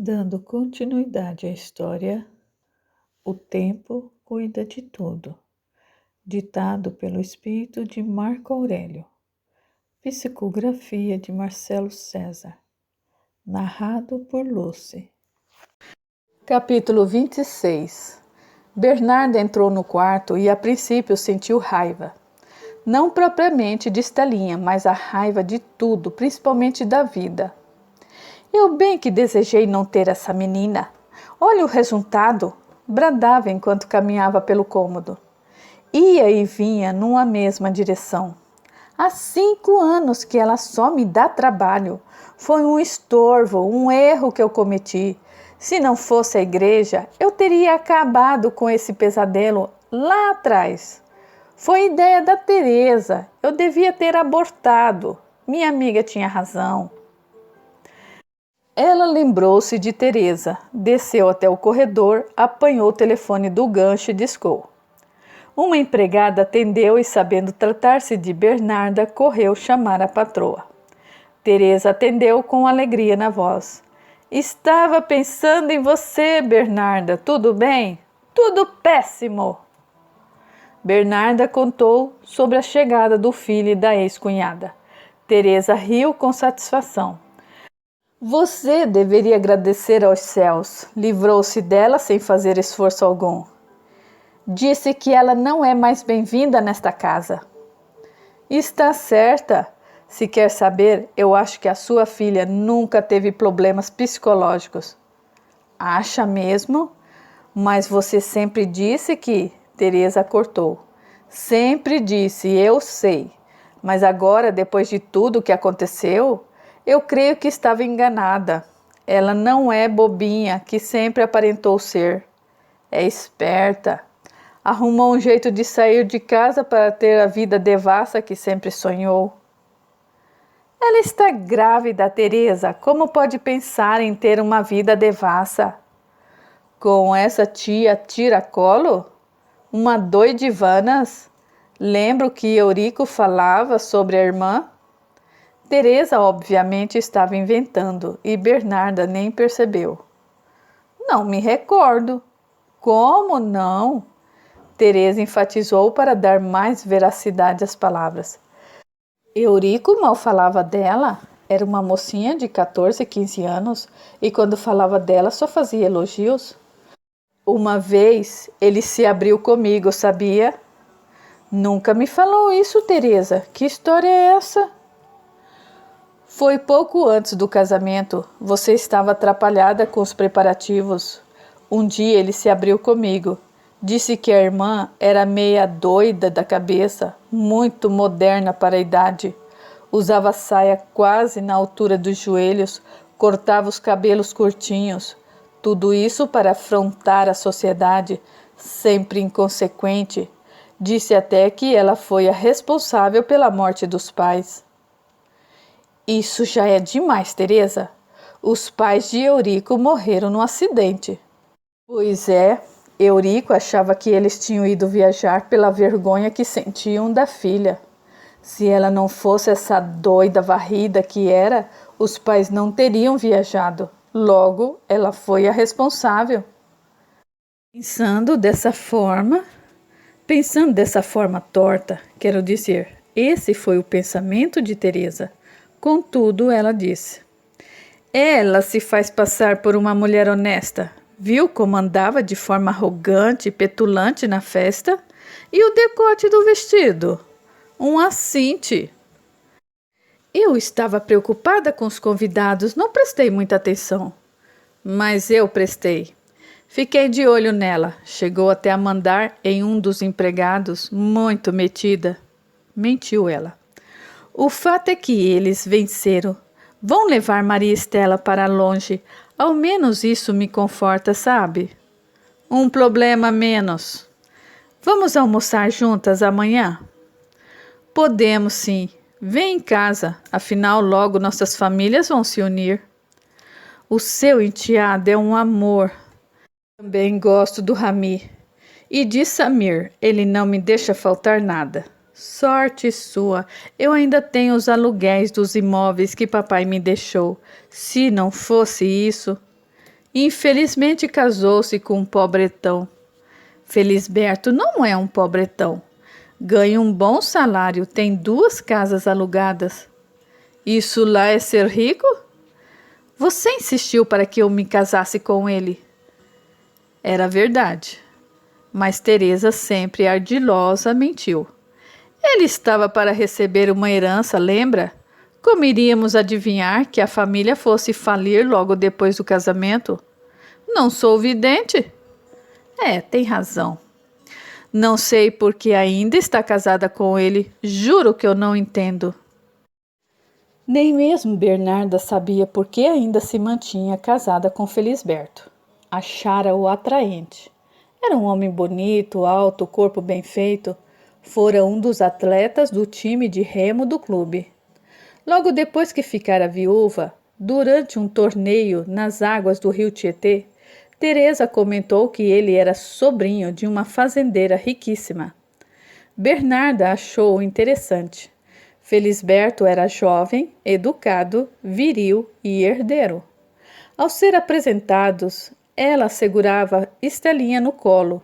Dando continuidade à história, o tempo cuida de tudo. Ditado pelo espírito de Marco Aurélio. Psicografia de Marcelo César. Narrado por Lucy. Capítulo 26. Bernarda entrou no quarto e a princípio sentiu raiva. Não propriamente de Estelinha, mas a raiva de tudo, principalmente da vida. Eu bem que desejei não ter essa menina. Olha o resultado, bradava enquanto caminhava pelo cômodo. Ia e vinha numa mesma direção. Há 5 anos que ela só me dá trabalho. Foi um estorvo, um erro que eu cometi. Se não fosse a igreja, eu teria acabado com esse pesadelo lá atrás. Foi ideia da Teresa. Eu devia ter abortado. Minha amiga tinha razão. Ela lembrou-se de Teresa, desceu até o corredor, apanhou o telefone do gancho e discou. Uma empregada atendeu e, sabendo tratar-se de Bernarda, correu chamar a patroa. Teresa atendeu com alegria na voz. Estava pensando em você, Bernarda. Tudo bem? Tudo péssimo! Bernarda contou sobre a chegada do filho e da ex-cunhada. Teresa riu com satisfação. Você deveria agradecer aos céus. Livrou-se dela sem fazer esforço algum. Disse que ela não é mais bem-vinda nesta casa. Está certa. Se quer saber, eu acho que a sua filha nunca teve problemas psicológicos. Acha mesmo? Mas você sempre disse que... Teresa cortou. Sempre disse, eu sei. Mas agora, depois de tudo o que aconteceu... Eu creio que estava enganada. Ela não é bobinha, que sempre aparentou ser. É esperta. Arrumou um jeito de sair de casa para ter a vida devassa que sempre sonhou. Ela está grávida, Teresa. Como pode pensar em ter uma vida devassa? Com essa tia tiracolo? Uma doidivanas? Lembro que Eurico falava sobre a irmã? Teresa obviamente estava inventando e Bernarda nem percebeu. Não me recordo. Como não? Teresa enfatizou para dar mais veracidade às palavras. Eurico mal falava dela. Era uma mocinha de 14, 15 anos e quando falava dela só fazia elogios. Uma vez ele se abriu comigo, sabia? Nunca me falou isso, Teresa. Que história é essa? Foi pouco antes do casamento. Você estava atrapalhada com os preparativos. Um dia ele se abriu comigo. Disse que a irmã era meia doida da cabeça, muito moderna para a idade. Usava saia quase na altura dos joelhos, cortava os cabelos curtinhos. Tudo isso para afrontar a sociedade, sempre inconsequente. Disse até que ela foi a responsável pela morte dos pais. Isso já é demais, Teresa. Os pais de Eurico morreram num acidente. Pois é, Eurico achava que eles tinham ido viajar pela vergonha que sentiam da filha. Se ela não fosse essa doida varrida que era, os pais não teriam viajado. Logo, ela foi a responsável. Pensando dessa forma torta, quero dizer, esse foi o pensamento de Teresa. Contudo, ela disse, ela se faz passar por uma mulher honesta. Viu como andava de forma arrogante e petulante na festa? E o decote do vestido? Um assinte. Eu estava preocupada com os convidados, não prestei muita atenção. Mas eu prestei. Fiquei de olho nela. Chegou até a mandar em um dos empregados, muito metida. Mentiu ela. O fato é que eles venceram. Vão levar Maria Estela para longe. Ao menos isso me conforta, sabe? Um problema menos. Vamos almoçar juntas amanhã? Podemos sim. Vem em casa. Afinal, logo nossas famílias vão se unir. O seu enteado é um amor. Também gosto do Rami. E de Samir. Ele não me deixa faltar nada. Sorte sua, eu ainda tenho os aluguéis dos imóveis que papai me deixou. Se não fosse isso... Infelizmente casou-se com um pobretão. Felisberto não é um pobretão. Ganha um bom salário, tem 2 casas alugadas. Isso lá é ser rico? Você insistiu para que eu me casasse com ele. Era verdade, mas Teresa, sempre ardilosa, mentiu. Ele estava para receber uma herança, lembra? Como iríamos adivinhar que a família fosse falir logo depois do casamento? Não sou vidente? Tem razão. Não sei por que ainda está casada com ele. Juro que eu não entendo. Nem mesmo Bernarda sabia por que ainda se mantinha casada com Felisberto. Achara-o atraente. Era um homem bonito, alto, corpo bem feito. Fora um dos atletas do time de remo do clube. Logo depois que ficara viúva, durante um torneio nas águas do rio Tietê, Teresa comentou que ele era sobrinho de uma fazendeira riquíssima. Bernarda achou interessante. Felisberto era jovem, educado, viril e herdeiro. Ao ser apresentados, ela segurava Estelinha no colo.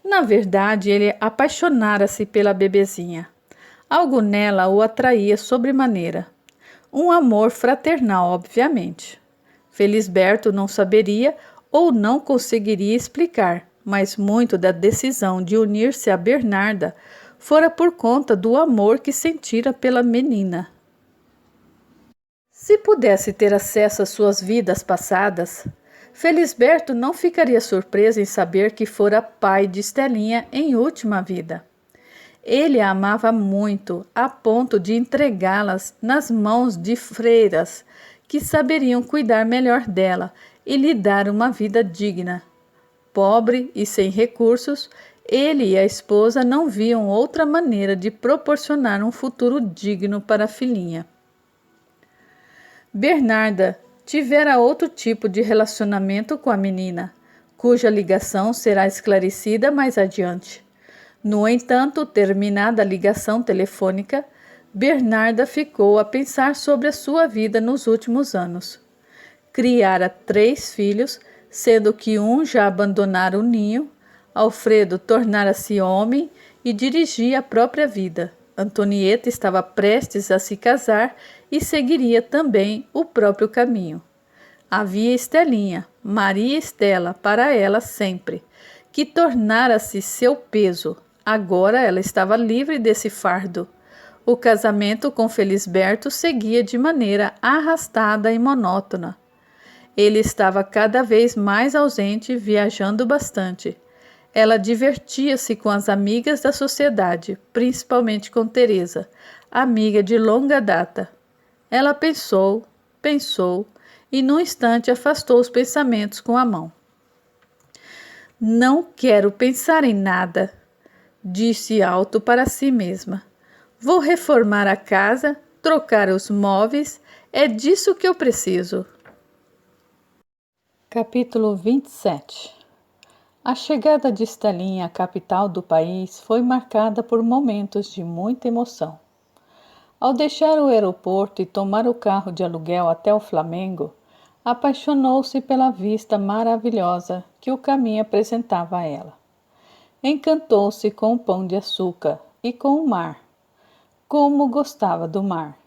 Na verdade, ele apaixonara-se pela bebezinha. Algo nela o atraía sobremaneira. Um amor fraternal, obviamente. Felisberto não saberia ou não conseguiria explicar, mas muito da decisão de unir-se a Bernarda fora por conta do amor que sentira pela menina. Se pudesse ter acesso às suas vidas passadas, Felisberto não ficaria surpreso em saber que fora pai de Estelinha em última vida. Ele a amava muito, a ponto de entregá-las nas mãos de freiras que saberiam cuidar melhor dela e lhe dar uma vida digna. Pobre e sem recursos, ele e a esposa não viam outra maneira de proporcionar um futuro digno para a filhinha. Bernarda tivera outro tipo de relacionamento com a menina, cuja ligação será esclarecida mais adiante. No entanto, terminada a ligação telefônica, Bernarda ficou a pensar sobre a sua vida nos últimos anos. Criara 3 filhos, sendo que um já abandonara o ninho. Alfredo tornara-se homem e dirigia a própria vida. Antonieta estava prestes a se casar e seguiria também o próprio caminho. Havia Estelinha, Maria Estela, para ela sempre, que tornara-se seu peso. Agora ela estava livre desse fardo. O casamento com Felisberto seguia de maneira arrastada e monótona. Ele estava cada vez mais ausente, viajando bastante. Ela divertia-se com as amigas da sociedade, principalmente com Teresa, amiga de longa data. Ela pensou e num instante afastou os pensamentos com a mão. Não quero pensar em nada, disse alto para si mesma. Vou reformar a casa, trocar os móveis, é disso que eu preciso. Capítulo 27. A chegada de Estelinha à capital do país foi marcada por momentos de muita emoção. Ao deixar o aeroporto e tomar o carro de aluguel até o Flamengo, apaixonou-se pela vista maravilhosa que o caminho apresentava a ela. Encantou-se com o pão de açúcar e com o mar. Como gostava do mar!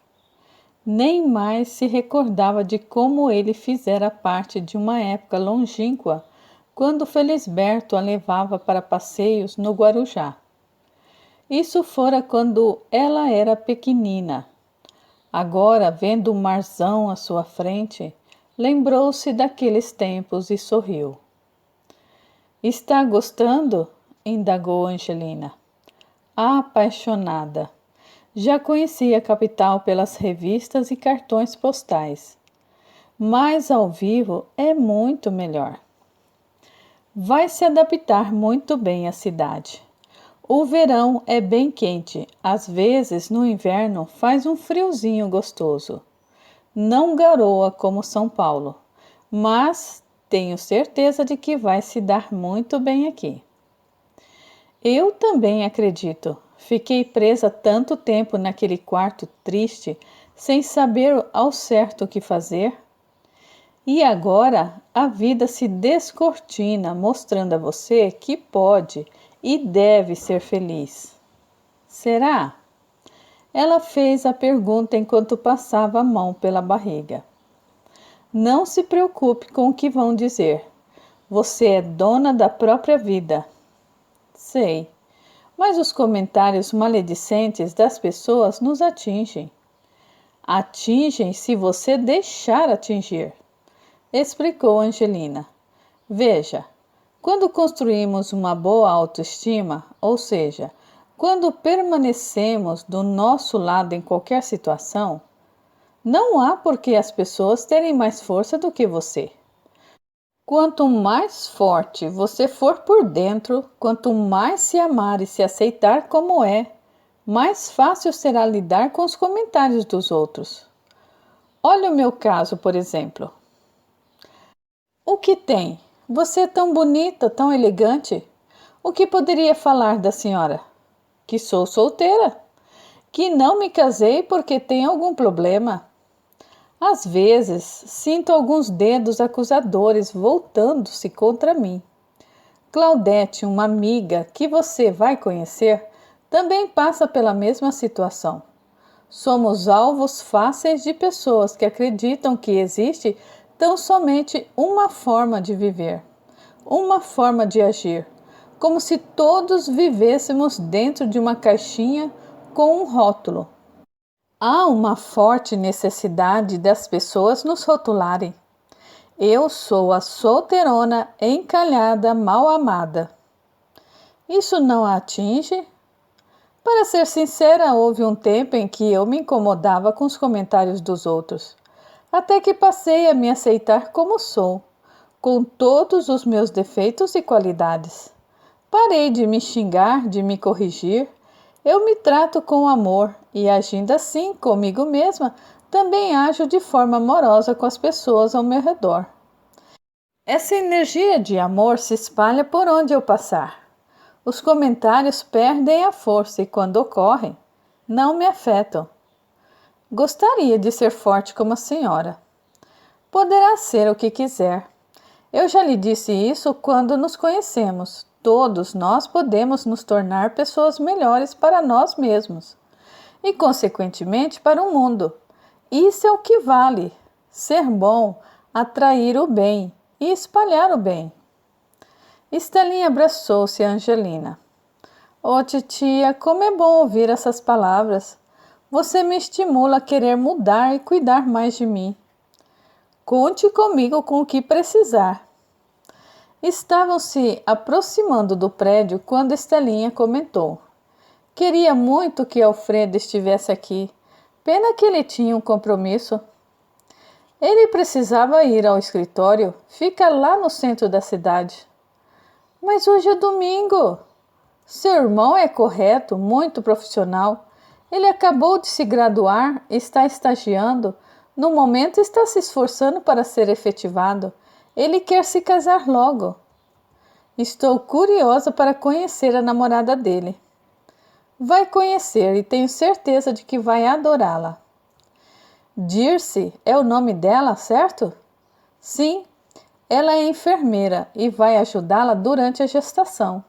Nem mais se recordava de como ele fizera parte de uma época longínqua, quando Felisberto a levava para passeios no Guarujá. Isso fora quando ela era pequenina. Agora, vendo o marzão à sua frente, lembrou-se daqueles tempos e sorriu. Está gostando? Indagou Angelina. Apaixonada. Já conhecia a capital pelas revistas e cartões postais. Mas ao vivo é muito melhor. Vai se adaptar muito bem à cidade. O verão é bem quente, às vezes no inverno faz um friozinho gostoso. Não garoa como São Paulo, mas tenho certeza de que vai se dar muito bem aqui. Eu também acredito. Fiquei presa tanto tempo naquele quarto triste, sem saber ao certo o que fazer. E agora a vida se descortina, mostrando a você que pode e deve ser feliz. Será? Ela fez a pergunta enquanto passava a mão pela barriga. Não se preocupe com o que vão dizer. Você é dona da própria vida. Sei, mas os comentários maledicentes das pessoas nos atingem. Atingem se você deixar atingir, explicou Angelina. Veja, quando construímos uma boa autoestima, ou seja, quando permanecemos do nosso lado em qualquer situação, não há por que as pessoas terem mais força do que você. Quanto mais forte você for por dentro, quanto mais se amar e se aceitar como é, mais fácil será lidar com os comentários dos outros. Olha o meu caso, por exemplo. O que tem? Você é tão bonita, tão elegante. O que poderia falar da senhora? Que sou solteira. Que não me casei porque tenho algum problema. Às vezes, sinto alguns dedos acusadores voltando-se contra mim. Claudete, uma amiga que você vai conhecer, também passa pela mesma situação. Somos alvos fáceis de pessoas que acreditam que existe tão somente uma forma de viver, uma forma de agir, como se todos vivêssemos dentro de uma caixinha com um rótulo. Há uma forte necessidade das pessoas nos rotularem. Eu sou a solteirona, encalhada, mal amada. Isso não a atinge? Para ser sincera, houve um tempo em que eu me incomodava com os comentários dos outros, até que passei a me aceitar como sou, com todos os meus defeitos e qualidades. Parei de me xingar, de me corrigir. Eu me trato com amor e, agindo assim comigo mesma, também ajo de forma amorosa com as pessoas ao meu redor. Essa energia de amor se espalha por onde eu passar. Os comentários perdem a força e, quando ocorrem, não me afetam. Gostaria de ser forte como a senhora. Poderá ser o que quiser. Eu já lhe disse isso quando nos conhecemos. Todos nós podemos nos tornar pessoas melhores para nós mesmos e, consequentemente, para o mundo. Isso é o que vale: ser bom, atrair o bem e espalhar o bem. Estelinha abraçou-se a Angelina. Oh, titia, como é bom ouvir essas palavras. Você me estimula a querer mudar e cuidar mais de mim. Conte comigo com o que precisar. Estavam se aproximando do prédio quando Estelinha comentou. Queria muito que Alfredo estivesse aqui. Pena que ele tinha um compromisso. Ele precisava ir ao escritório. Fica lá no centro da cidade. Mas hoje é domingo. Seu irmão é correto, muito profissional. Ele acabou de se graduar, está estagiando. No momento está se esforçando para ser efetivado. Ele quer se casar logo. Estou curiosa para conhecer a namorada dele. Vai conhecer e tenho certeza de que vai adorá-la. Dirce é o nome dela, certo? Sim, ela é enfermeira e vai ajudá-la durante a gestação.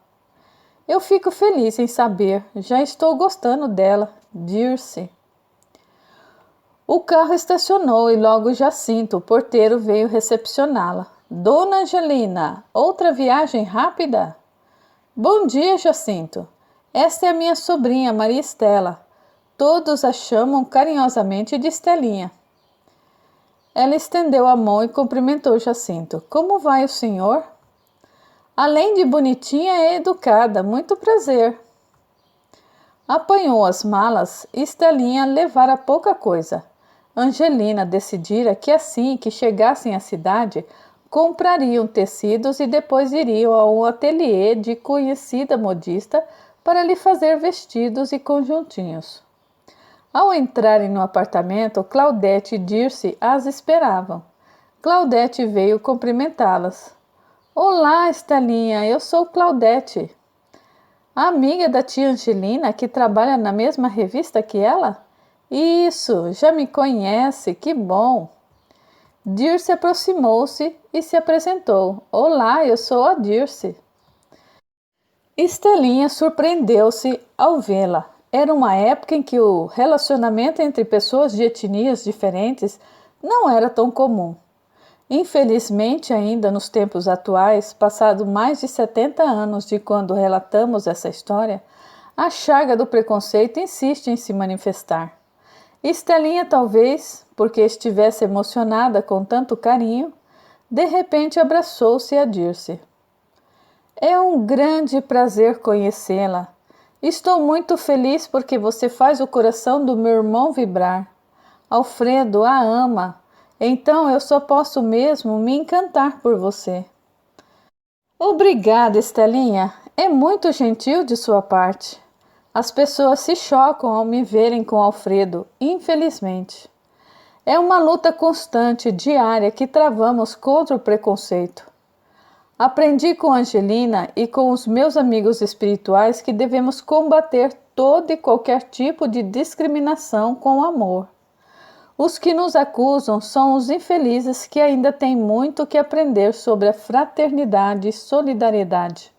Eu fico feliz em saber, já estou gostando dela, Dirce. O carro estacionou e logo Jacinto, o porteiro, veio recepcioná-la. Dona Angelina, outra viagem rápida? Bom dia, Jacinto. Esta é a minha sobrinha, Maria Estela. Todos a chamam carinhosamente de Estelinha. Ela estendeu a mão e cumprimentou Jacinto. Como vai o senhor? Além de bonitinha, é educada. Muito prazer. Apanhou as malas e Estelinha levara pouca coisa. Angelina decidira que assim que chegassem à cidade, comprariam tecidos e depois iriam a um ateliê de conhecida modista para lhe fazer vestidos e conjuntinhos. Ao entrarem no apartamento, Claudete e Dirce as esperavam. Claudete veio cumprimentá-las. Olá, Estelinha, eu sou Claudete. A amiga da tia Angelina, que trabalha na mesma revista que ela? Isso, já me conhece, que bom. Dirce aproximou-se e se apresentou. Olá, eu sou a Dirce. Estelinha surpreendeu-se ao vê-la. Era uma época em que o relacionamento entre pessoas de etnias diferentes não era tão comum. Infelizmente, ainda nos tempos atuais, passado mais de 70 anos de quando relatamos essa história, a chaga do preconceito insiste em se manifestar. Estelinha, talvez, porque estivesse emocionada com tanto carinho, de repente abraçou-se a Dirce. É um grande prazer conhecê-la. Estou muito feliz porque você faz o coração do meu irmão vibrar. Alfredo a ama, então eu só posso mesmo me encantar por você. Obrigada, Estelinha. É muito gentil de sua parte. As pessoas se chocam ao me verem com Alfredo, infelizmente. É uma luta constante, diária, que travamos contra o preconceito. Aprendi com Angelina e com os meus amigos espirituais que devemos combater todo e qualquer tipo de discriminação com amor. Os que nos acusam são os infelizes que ainda têm muito que aprender sobre a fraternidade e solidariedade.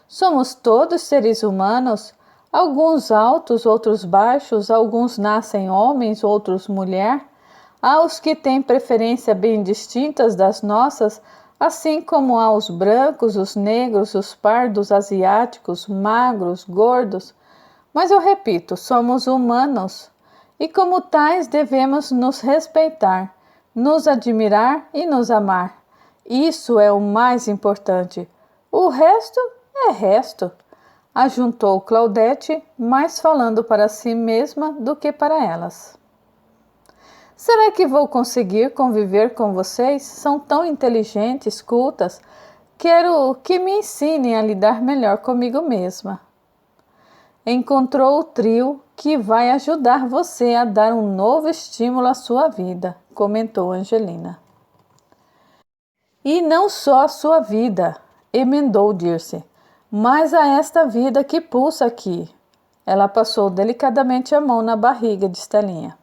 Somos todos seres humanos, alguns altos, outros baixos, alguns nascem homens, outros mulher. Há os que têm preferência bem distintas das nossas, assim como há os brancos, os negros, os pardos, asiáticos, magros, gordos. Mas eu repito, somos humanos e como tais devemos nos respeitar, nos admirar e nos amar. Isso é o mais importante. O resto é resto, ajuntou Claudete, mais falando para si mesma do que para elas. Será que vou conseguir conviver com vocês? São tão inteligentes, cultas. Quero que me ensinem a lidar melhor comigo mesma. Encontrou o trio que vai ajudar você a dar um novo estímulo à sua vida, comentou Angelina. E não só a sua vida, emendou Dirce, mas a esta vida que pulsa aqui. Ela passou delicadamente a mão na barriga de Estelinha.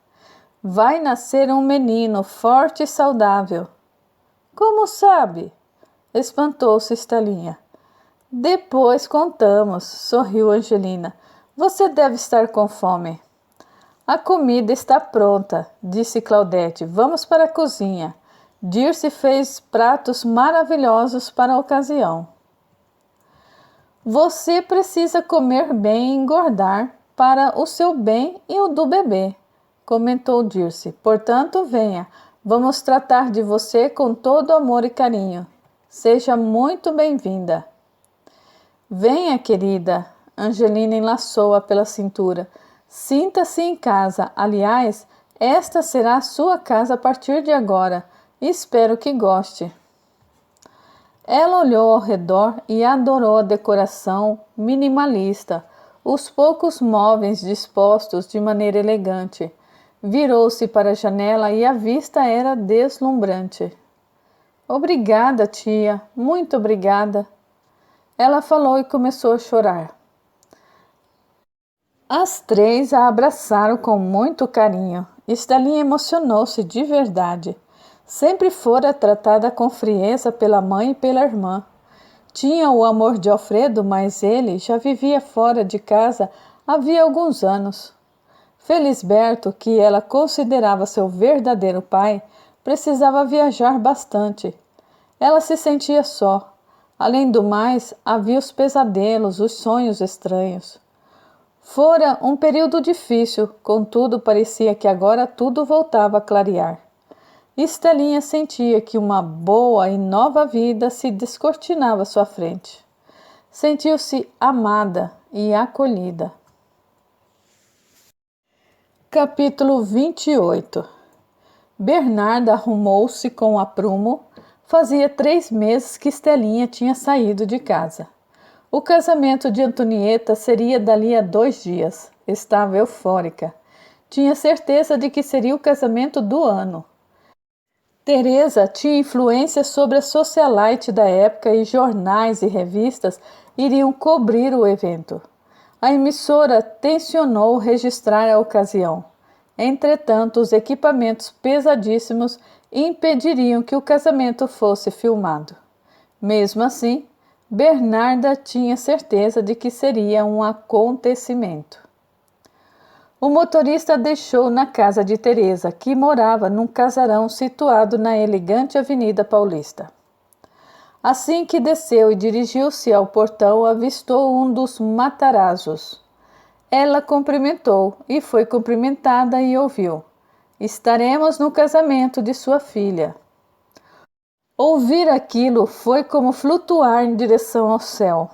Vai nascer um menino forte e saudável. Como sabe? Espantou-se Estelinha. Depois contamos, sorriu Angelina. Você deve estar com fome. A comida está pronta, disse Claudete. Vamos para a cozinha. Dirce fez pratos maravilhosos para a ocasião. Você precisa comer bem e engordar para o seu bem e o do bebê, comentou Dirce. Portanto, venha, vamos tratar de você com todo amor e carinho. Seja muito bem-vinda. Venha, querida. Angelina enlaçou-a pela cintura. Sinta-se em casa. Aliás, esta será a sua casa a partir de agora. Espero que goste. Ela olhou ao redor e adorou a decoração minimalista, os poucos móveis dispostos de maneira elegante. Virou-se para a janela e a vista era deslumbrante. Obrigada, tia, muito obrigada. Ela falou e começou a chorar. As três a abraçaram com muito carinho. Estelinha emocionou-se de verdade. Sempre fora tratada com frieza pela mãe e pela irmã. Tinha o amor de Alfredo, mas ele já vivia fora de casa havia alguns anos. Felisberto, que ela considerava seu verdadeiro pai, precisava viajar bastante. Ela se sentia só. Além do mais, havia os pesadelos, os sonhos estranhos. Fora um período difícil, contudo parecia que agora tudo voltava a clarear. Estelinha sentia que uma boa e nova vida se descortinava à sua frente. Sentiu-se amada e acolhida. Capítulo 28. Bernarda arrumou-se com aprumo. Fazia 3 meses que Estelinha tinha saído de casa. O casamento de Antonieta seria dali a 2 dias. Estava eufórica. Tinha certeza de que seria o casamento do ano. Teresa tinha influência sobre a socialite da época e jornais e revistas iriam cobrir o evento. A emissora tencionou registrar a ocasião. Entretanto, os equipamentos pesadíssimos impediriam que o casamento fosse filmado. Mesmo assim, Bernarda tinha certeza de que seria um acontecimento. O motorista deixou na casa de Teresa, que morava num casarão situado na elegante Avenida Paulista. Assim que desceu e dirigiu-se ao portão, avistou um dos Matarazzos. Ela cumprimentou e foi cumprimentada e ouviu: "Estaremos no casamento de sua filha." Ouvir aquilo foi como flutuar em direção ao céu.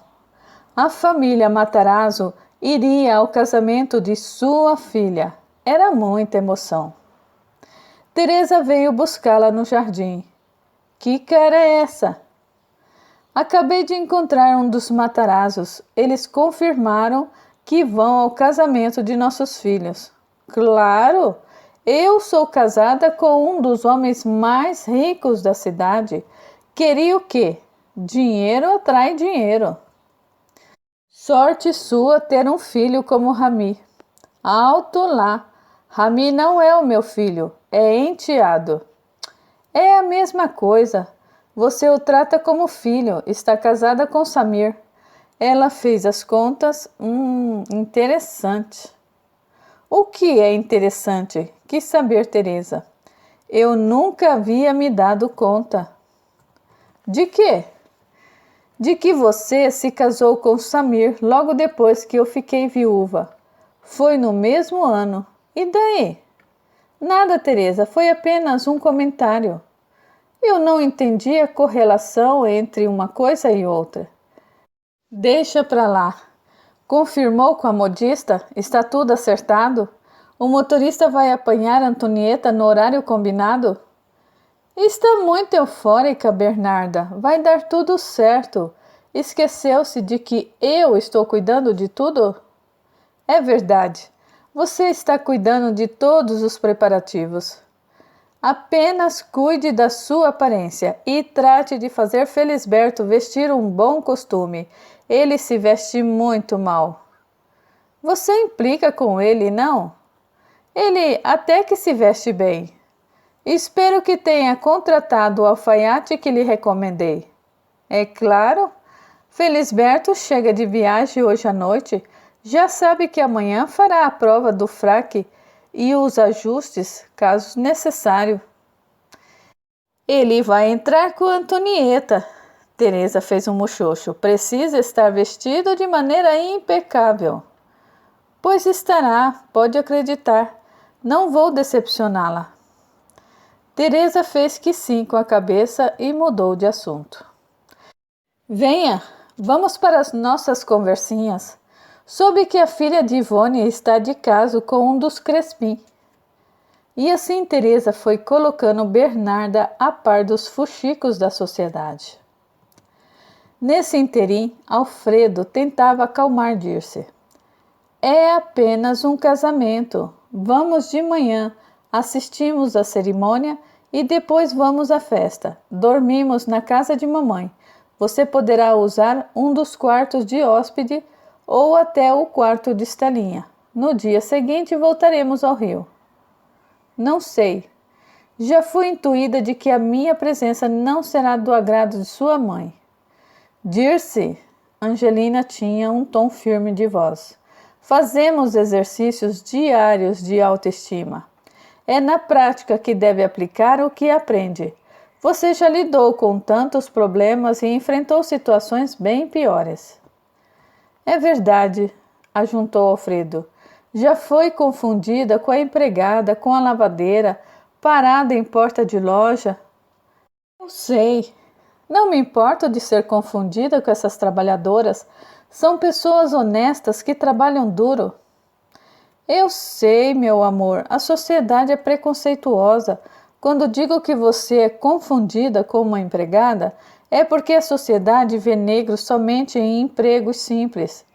A família Matarazzo iria ao casamento de sua filha. Era muita emoção. Teresa veio buscá-la no jardim. "Que cara é essa?" "Acabei de encontrar um dos Matarazzos. Eles confirmaram que vão ao casamento de nossos filhos." "Claro! Eu sou casada com um dos homens mais ricos da cidade. Queria o quê? Dinheiro atrai dinheiro." "Sorte sua ter um filho como Rami." "Alto lá! Rami não é o meu filho, é enteado." "É a mesma coisa. Você o trata como filho, está casada com Samir." Ela fez as contas. Interessante." "O que é interessante?" quis saber Teresa. "Eu nunca havia me dado conta." "De quê?" "De que você se casou com Samir logo depois que eu fiquei viúva. Foi no mesmo ano. E daí?" "Nada, Teresa, foi apenas um comentário." "Eu não entendi a correlação entre uma coisa e outra." "Deixa pra lá." "Confirmou com a modista? Está tudo acertado? O motorista vai apanhar Antonieta no horário combinado?" "Está muito eufórica, Bernarda. Vai dar tudo certo. Esqueceu-se de que eu estou cuidando de tudo?" "É verdade. Você está cuidando de todos os preparativos." "Apenas cuide da sua aparência e trate de fazer Felisberto vestir um bom costume. Ele se veste muito mal." "Você implica com ele, não?" "Ele até que se veste bem." "Espero que tenha contratado o alfaiate que lhe recomendei." "É claro. Felisberto chega de viagem hoje à noite. Já sabe que amanhã fará a prova do fraque e os ajustes, caso necessário." "Ele vai entrar com Antonieta." Teresa fez um muxoxo. "Precisa estar vestido de maneira impecável." "Pois estará, pode acreditar. Não vou decepcioná-la." Teresa fez que sim com a cabeça e mudou de assunto. "Venha, vamos para as nossas conversinhas. Soube que a filha de Ivone está de caso com um dos Crespim." E assim Teresa foi colocando Bernarda a par dos fuxicos da sociedade. Nesse interim, Alfredo tentava acalmar Dirce. "É apenas um casamento. Vamos de manhã, assistimos à cerimônia e depois vamos à festa. Dormimos na casa de mamãe. Você poderá usar um dos quartos de hóspede ou até o quarto de Estelinha. No dia seguinte voltaremos ao Rio." "Não sei. Já fui intuída de que a minha presença não será do agrado de sua mãe." "Dirce," Angelina tinha um tom firme de voz, "fazemos exercícios diários de autoestima. É na prática que deve aplicar o que aprende. Você já lidou com tantos problemas e enfrentou situações bem piores." "É verdade," ajuntou Alfredo. "Já foi confundida com a empregada, com a lavadeira, parada em porta de loja." "Eu sei. Não me importo de ser confundida com essas trabalhadoras. São pessoas honestas que trabalham duro." "Eu sei, meu amor, a sociedade é preconceituosa. Quando digo que você é confundida com uma empregada, é porque a sociedade vê negros somente em empregos simples.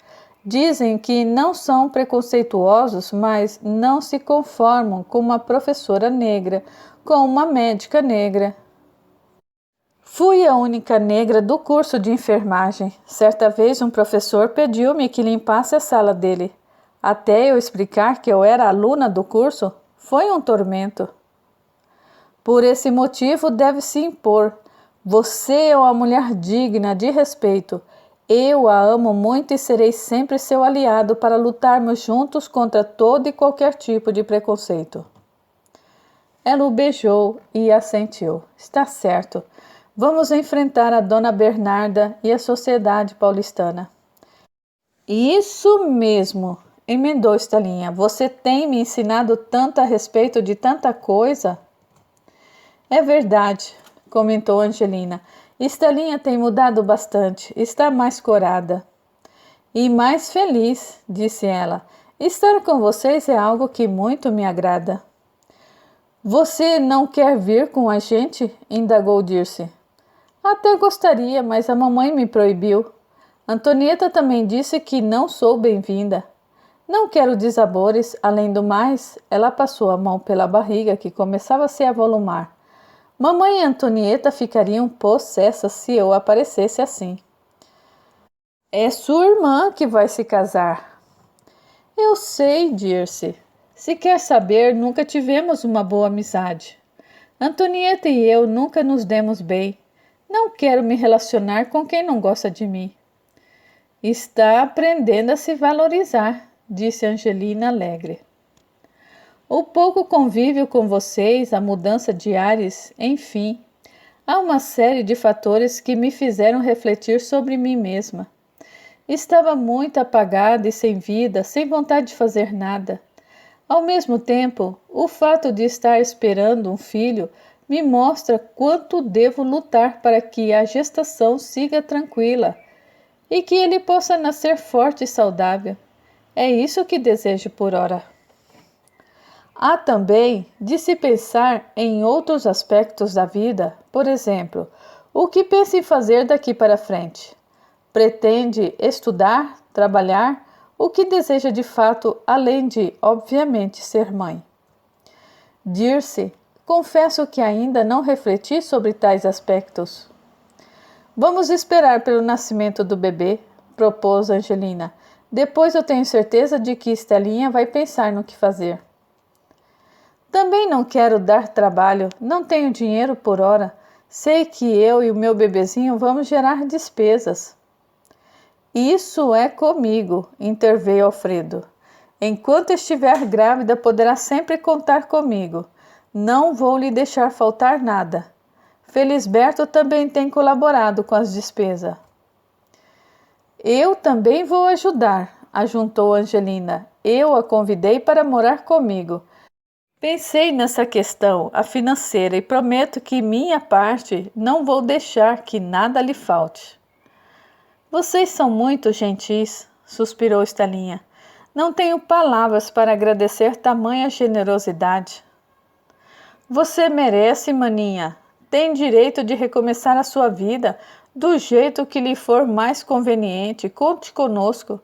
Dizem que não são preconceituosos, mas não se conformam com uma professora negra, com uma médica negra." "Fui a única negra do curso de enfermagem. Certa vez um professor pediu-me que limpasse a sala dele. Até eu explicar que eu era aluna do curso, foi um tormento." Por esse motivo deve se impor. Você é uma mulher digna de respeito. Eu a amo muito e serei sempre seu aliado para lutarmos juntos contra todo e qualquer tipo de preconceito. Ela o beijou e assentiu. Está certo. Vamos enfrentar a dona Bernarda e a sociedade paulistana. Isso mesmo, emendou Estalinha. Você tem me ensinado tanto a respeito de tanta coisa? É verdade, comentou Angelina. Estalinha tem mudado bastante, está mais corada. E mais feliz, disse ela. Estar com vocês é algo que muito me agrada. Você não quer vir com a gente? Indagou Dirce. Até gostaria, mas a mamãe me proibiu. Antonieta também disse que não sou bem-vinda. Não quero desabores, além do mais, ela passou a mão pela barriga que começava a se avolumar. Mamãe e Antonieta ficariam possessas se eu aparecesse assim. É sua irmã que vai se casar. Eu sei, Dirce. Se quer saber, nunca tivemos uma boa amizade. Antonieta e eu nunca nos demos bem. Não quero me relacionar com quem não gosta de mim. Está aprendendo a se valorizar, disse Angelina alegre. O pouco convívio com vocês, a mudança de ares, enfim, há uma série de fatores que me fizeram refletir sobre mim mesma. Estava muito apagada e sem vida, sem vontade de fazer nada. Ao mesmo tempo, o fato de estar esperando um filho me mostra quanto devo lutar para que a gestação siga tranquila e que ele possa nascer forte e saudável. É isso que desejo por ora. Há também de se pensar em outros aspectos da vida, por exemplo, o que pensa em fazer daqui para frente? Pretende estudar, trabalhar? O que deseja de fato, além de, obviamente, ser mãe? Dirce, confesso que ainda não refleti sobre tais aspectos. Vamos esperar pelo nascimento do bebê, propôs Angelina. Depois eu tenho certeza de que Estelinha vai pensar no que fazer. Também não quero dar trabalho, não tenho dinheiro por hora. Sei que eu e o meu bebezinho vamos gerar despesas. Isso é comigo, interveio Alfredo. Enquanto estiver grávida, poderá sempre contar comigo. Não vou lhe deixar faltar nada. Felisberto também tem colaborado com as despesas. Eu também vou ajudar, ajuntou Angelina. Eu a convidei para morar comigo. Pensei nessa questão, a financeira, e prometo que minha parte não vou deixar que nada lhe falte. Vocês são muito gentis, suspirou Estelinha. Não tenho palavras para agradecer tamanha generosidade. Você merece, maninha. Tem direito de recomeçar a sua vida do jeito que lhe for mais conveniente. Conte conosco.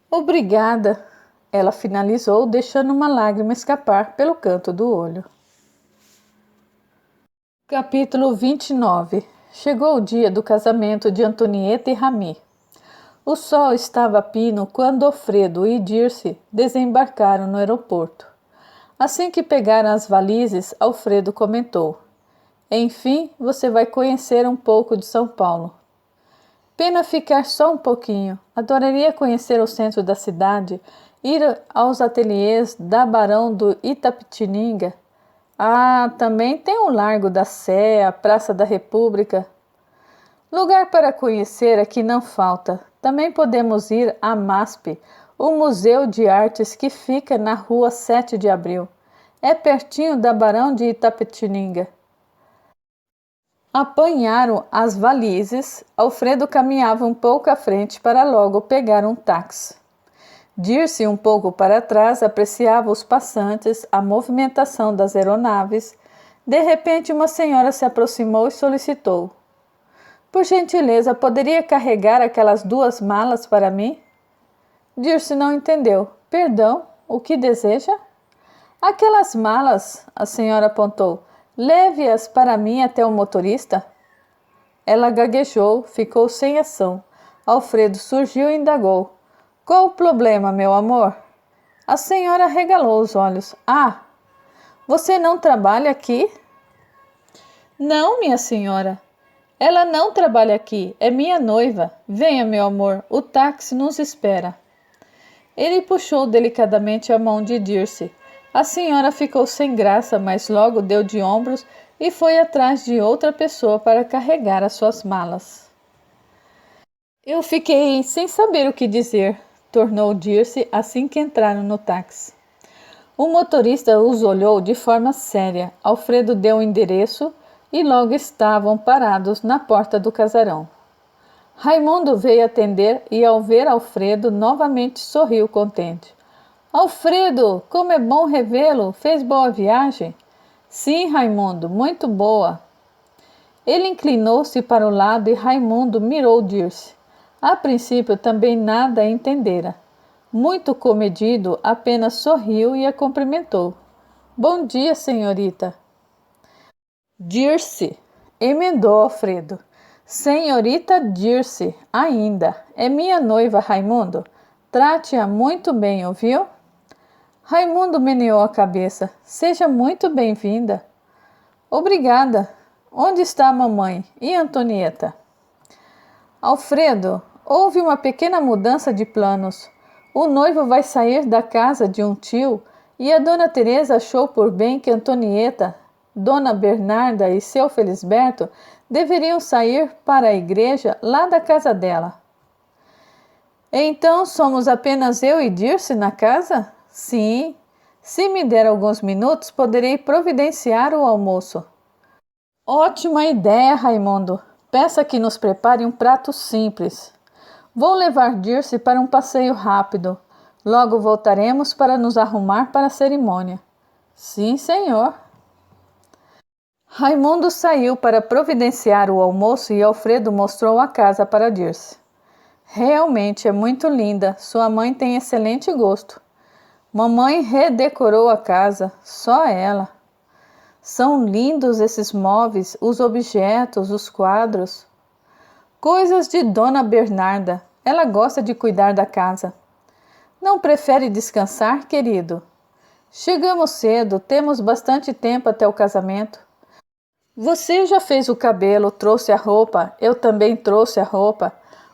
Obrigada, ela finalizou, deixando uma lágrima escapar pelo canto do olho. Capítulo 29. Chegou o dia do casamento de Antonieta e Rami. O sol estava a pino quando Alfredo e Dirce desembarcaram no aeroporto. Assim que pegaram as valizes, Alfredo comentou: Enfim, você vai conhecer um pouco de São Paulo. Pena ficar só um pouquinho. Adoraria conhecer o centro da cidade, ir aos ateliês da Barão do Itapetininga. Ah, também tem o Largo da Sé, a Praça da República. Lugar para conhecer aqui não falta. Também podemos ir à MASP, o Museu de Artes que fica na rua 7 de Abril. É pertinho da Barão de Itapetininga. Apanharam as valizes. Alfredo caminhava um pouco à frente para logo pegar um táxi. Dirce um pouco para trás apreciava os passantes, a movimentação das aeronaves. De repente, uma senhora se aproximou e solicitou: Por gentileza, poderia carregar aquelas 2 malas para mim? Dirce não entendeu. Perdão, o que deseja? Aquelas malas, a senhora apontou. Leve-as para mim até o motorista. Ela gaguejou, ficou sem ação. Alfredo surgiu e indagou: Qual o problema, meu amor? A senhora regalou os olhos. Ah! Você não trabalha aqui? Não, minha senhora. Ela não trabalha aqui, é minha noiva. Venha, meu amor, o táxi nos espera. Ele puxou delicadamente a mão de Dirce. A senhora ficou sem graça, mas logo deu de ombros e foi atrás de outra pessoa para carregar as suas malas. Eu fiquei sem saber o que dizer, tornou Dirce assim que entraram no táxi. O motorista os olhou de forma séria. Alfredo deu o endereço e logo estavam parados na porta do casarão. Raimundo veio atender e, ao ver Alfredo, novamente sorriu contente. Alfredo, como é bom revê-lo! Fez boa viagem? Sim, Raimundo, muito boa. Ele inclinou-se para o lado e Raimundo mirou Dirce. A princípio também nada entendera. Muito comedido, apenas sorriu e a cumprimentou. Bom dia, senhorita. Dirce, emendou Alfredo. Senhorita Dirce, ainda. É minha noiva, Raimundo. Trate-a muito bem, ouviu? Raimundo meneou a cabeça. Seja muito bem-vinda. Obrigada. Onde está a mamãe e Antonieta? Alfredo, houve uma pequena mudança de planos. O noivo vai sair da casa de um tio e a dona Teresa achou por bem que Antonieta, dona Bernarda e seu Felisberto deveriam sair para a igreja lá da casa dela. Então somos apenas eu e Dirce na casa? Sim. Se me der alguns minutos, poderei providenciar o almoço. Ótima ideia, Raimundo. Peça que nos prepare um prato simples. Vou levar Dirce para um passeio rápido. Logo voltaremos para nos arrumar para a cerimônia. Sim, senhor. Raimundo saiu para providenciar o almoço e Alfredo mostrou a casa para Dirce. Realmente é muito linda. Sua mãe tem excelente gosto. Mamãe redecorou a casa, só ela. São lindos esses móveis, os objetos, os quadros. Coisas de Dona Bernarda. Ela gosta de cuidar da casa. Não prefere descansar, querido? Chegamos cedo, temos bastante tempo até o casamento. Você já fez o cabelo, trouxe a roupa, eu também trouxe a roupa.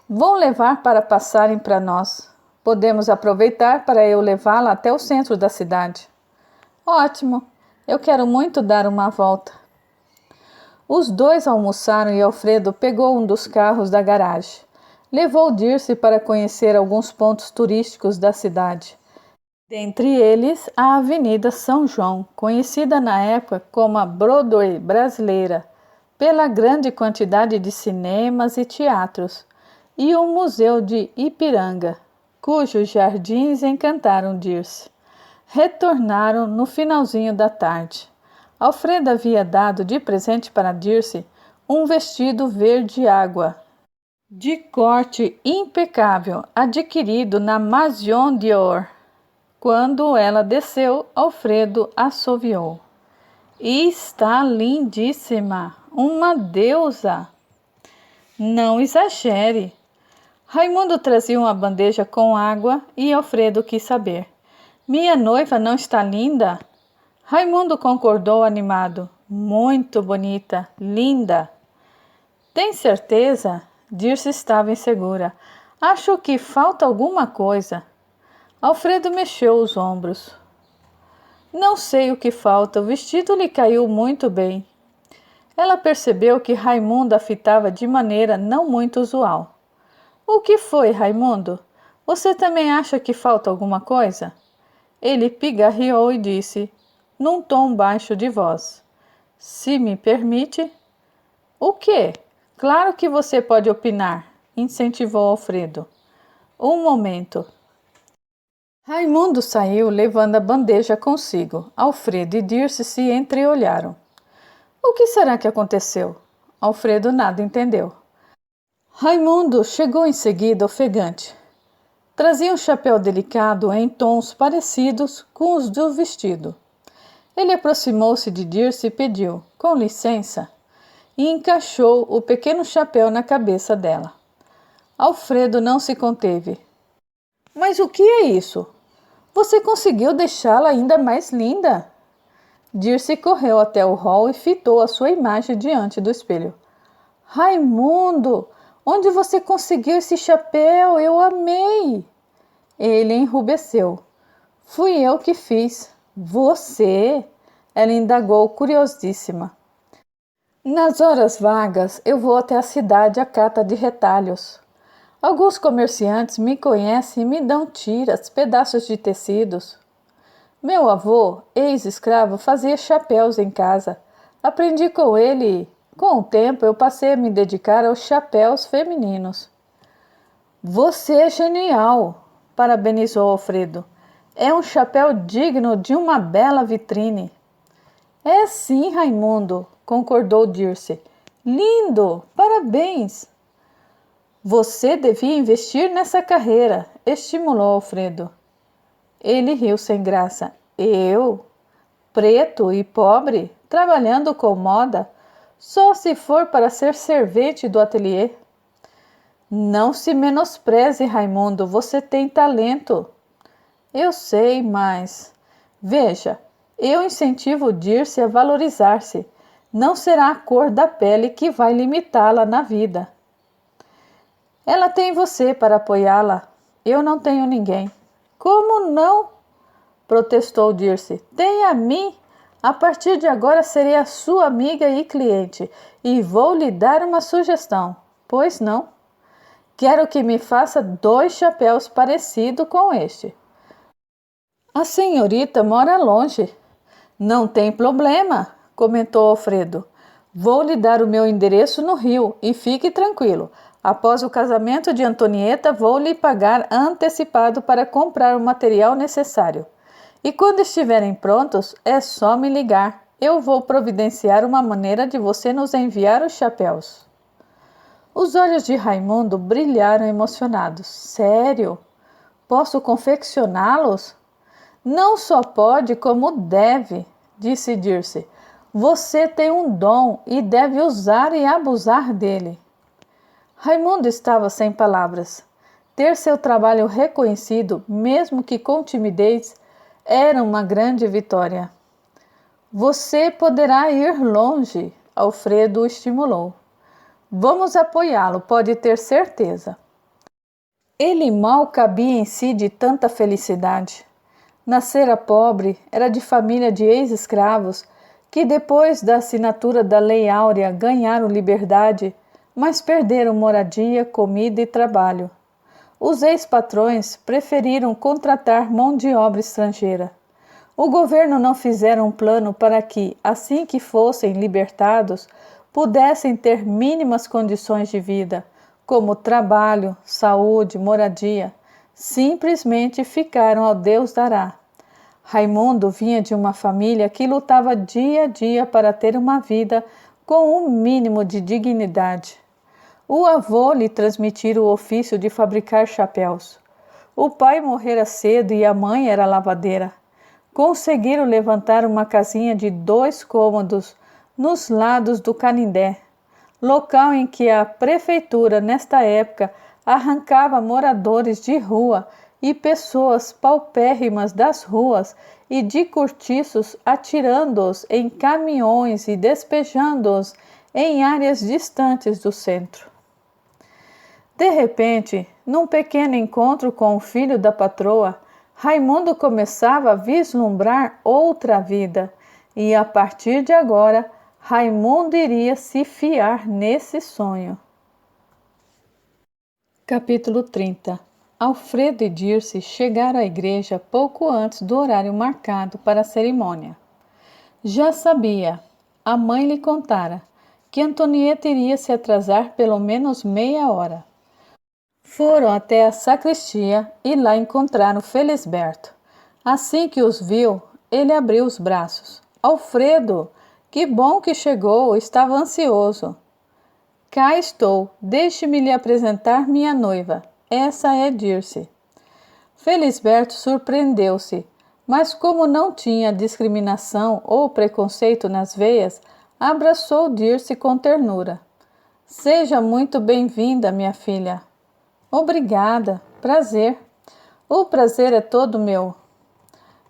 Vou levar para passarem para nós. Podemos aproveitar para eu levá-la até o centro da cidade. Ótimo, eu quero muito dar uma volta. Os dois almoçaram e Alfredo pegou um dos carros da garagem. Levou Dirce para conhecer alguns pontos turísticos da cidade. Dentre eles, a Avenida São João, conhecida na época como a Broadway brasileira, pela grande quantidade de cinemas e teatros, e o Museu de Ipiranga, cujos jardins encantaram Dirce. Retornaram no finalzinho da tarde. Alfredo havia dado de presente para Dirce um vestido verde água, de corte impecável, adquirido na Maison Dior. Quando ela desceu, Alfredo assoviou. Está lindíssima, uma deusa. Não exagere. Raimundo trazia uma bandeja com água e Alfredo quis saber. Minha noiva não está linda? Raimundo concordou animado. Muito bonita, linda. Tem certeza? Dirce estava insegura. Acho que falta alguma coisa. Alfredo mexeu os ombros. Não sei o que falta, o vestido lhe caiu muito bem. Ela percebeu que Raimundo a fitava de maneira não muito usual. O que foi, Raimundo? Você também acha que falta alguma coisa? Ele pigarreou e disse, num tom baixo de voz. Se me permite. O quê? Claro que você pode opinar, incentivou Alfredo. Um momento. Raimundo saiu levando a bandeja consigo. Alfredo e Dirce se entreolharam. O que será que aconteceu? Alfredo nada entendeu. Raimundo chegou em seguida ofegante. Trazia um chapéu delicado em tons parecidos com os do vestido. Ele aproximou-se de Dirce e pediu, com licença, e encaixou o pequeno chapéu na cabeça dela. Alfredo não se conteve. Mas o que é isso? Você conseguiu deixá-la ainda mais linda? Dirce correu até o hall e fitou a sua imagem diante do espelho. Raimundo, onde você conseguiu esse chapéu? Eu amei! Ele enrubesceu. Fui eu que fiz. Você? Ela indagou, curiosíssima. Nas horas vagas, eu vou até a cidade à cata de retalhos. Alguns comerciantes me conhecem e me dão tiras, pedaços de tecidos. Meu avô, ex-escravo, fazia chapéus em casa. Aprendi com ele e, com o tempo, eu passei a me dedicar aos chapéus femininos. Você é genial, parabenizou Alfredo. É um chapéu digno de uma bela vitrine. É sim, Raimundo, concordou Dirce. Lindo, parabéns. Você devia investir nessa carreira, estimulou Alfredo. Ele riu sem graça. Eu? Preto e pobre, trabalhando com moda? Só se for para ser servente do ateliê. Não se menospreze, Raimundo, você tem talento. Eu sei, mas... Veja, eu incentivo Dirce a valorizar-se. Não será a cor da pele que vai limitá-la na vida. Ela tem você para apoiá-la. Eu não tenho ninguém. Como não? Protestou Dirce. Tem a mim. A partir de agora serei a sua amiga e cliente e vou lhe dar uma sugestão. Pois não? Quero que me faça 2 chapéus parecidos com este. A senhorita mora longe. Não tem problema, comentou Alfredo. Vou lhe dar o meu endereço no Rio e fique tranquilo. Após o casamento de Antonieta, vou lhe pagar antecipado para comprar o material necessário. E quando estiverem prontos, é só me ligar. Eu vou providenciar uma maneira de você nos enviar os chapéus. Os olhos de Raimundo brilharam emocionados. Sério? Posso confeccioná-los? Não só pode, como deve, disse Dirce. Você tem um dom e deve usar e abusar dele. Raimundo estava sem palavras. Ter seu trabalho reconhecido, mesmo que com timidez, era uma grande vitória. Você poderá ir longe, Alfredo o estimulou. Vamos apoiá-lo, pode ter certeza. Ele mal cabia em si de tanta felicidade. Nascera pobre, era de família de ex-escravos, que depois da assinatura da Lei Áurea ganharam liberdade, mas perderam moradia, comida e trabalho. Os ex-patrões preferiram contratar mão de obra estrangeira. O governo não fizera um plano para que, assim que fossem libertados, pudessem ter mínimas condições de vida, como trabalho, saúde, moradia. Simplesmente ficaram ao Deus dará. Raimundo vinha de uma família que lutava dia a dia para ter uma vida com um mínimo de dignidade. O avô lhe transmitira o ofício de fabricar chapéus. O pai morrera cedo e a mãe era lavadeira. Conseguiram levantar uma casinha de 2 cômodos nos lados do Canindé, local em que a prefeitura, nesta época, arrancava moradores de rua e pessoas paupérrimas das ruas e de cortiços, atirando-os em caminhões e despejando-os em áreas distantes do centro. De repente, num pequeno encontro com o filho da patroa, Raimundo começava a vislumbrar outra vida, e a partir de agora, Raimundo iria se fiar nesse sonho. Capítulo 30. Alfredo e Dirce chegaram à igreja pouco antes do horário marcado para a cerimônia. Já sabia, a mãe lhe contara, que Antonieta iria se atrasar pelo menos meia hora. Foram até a sacristia e lá encontraram Felisberto. Assim que os viu, ele abriu os braços. Alfredo, que bom que chegou, estava ansioso. Cá estou, deixe-me lhe apresentar minha noiva. Essa é Dirce. Felisberto surpreendeu-se, mas como não tinha discriminação ou preconceito nas veias, abraçou Dirce com ternura. Seja muito bem-vinda, minha filha. Obrigada, prazer. O prazer é todo meu.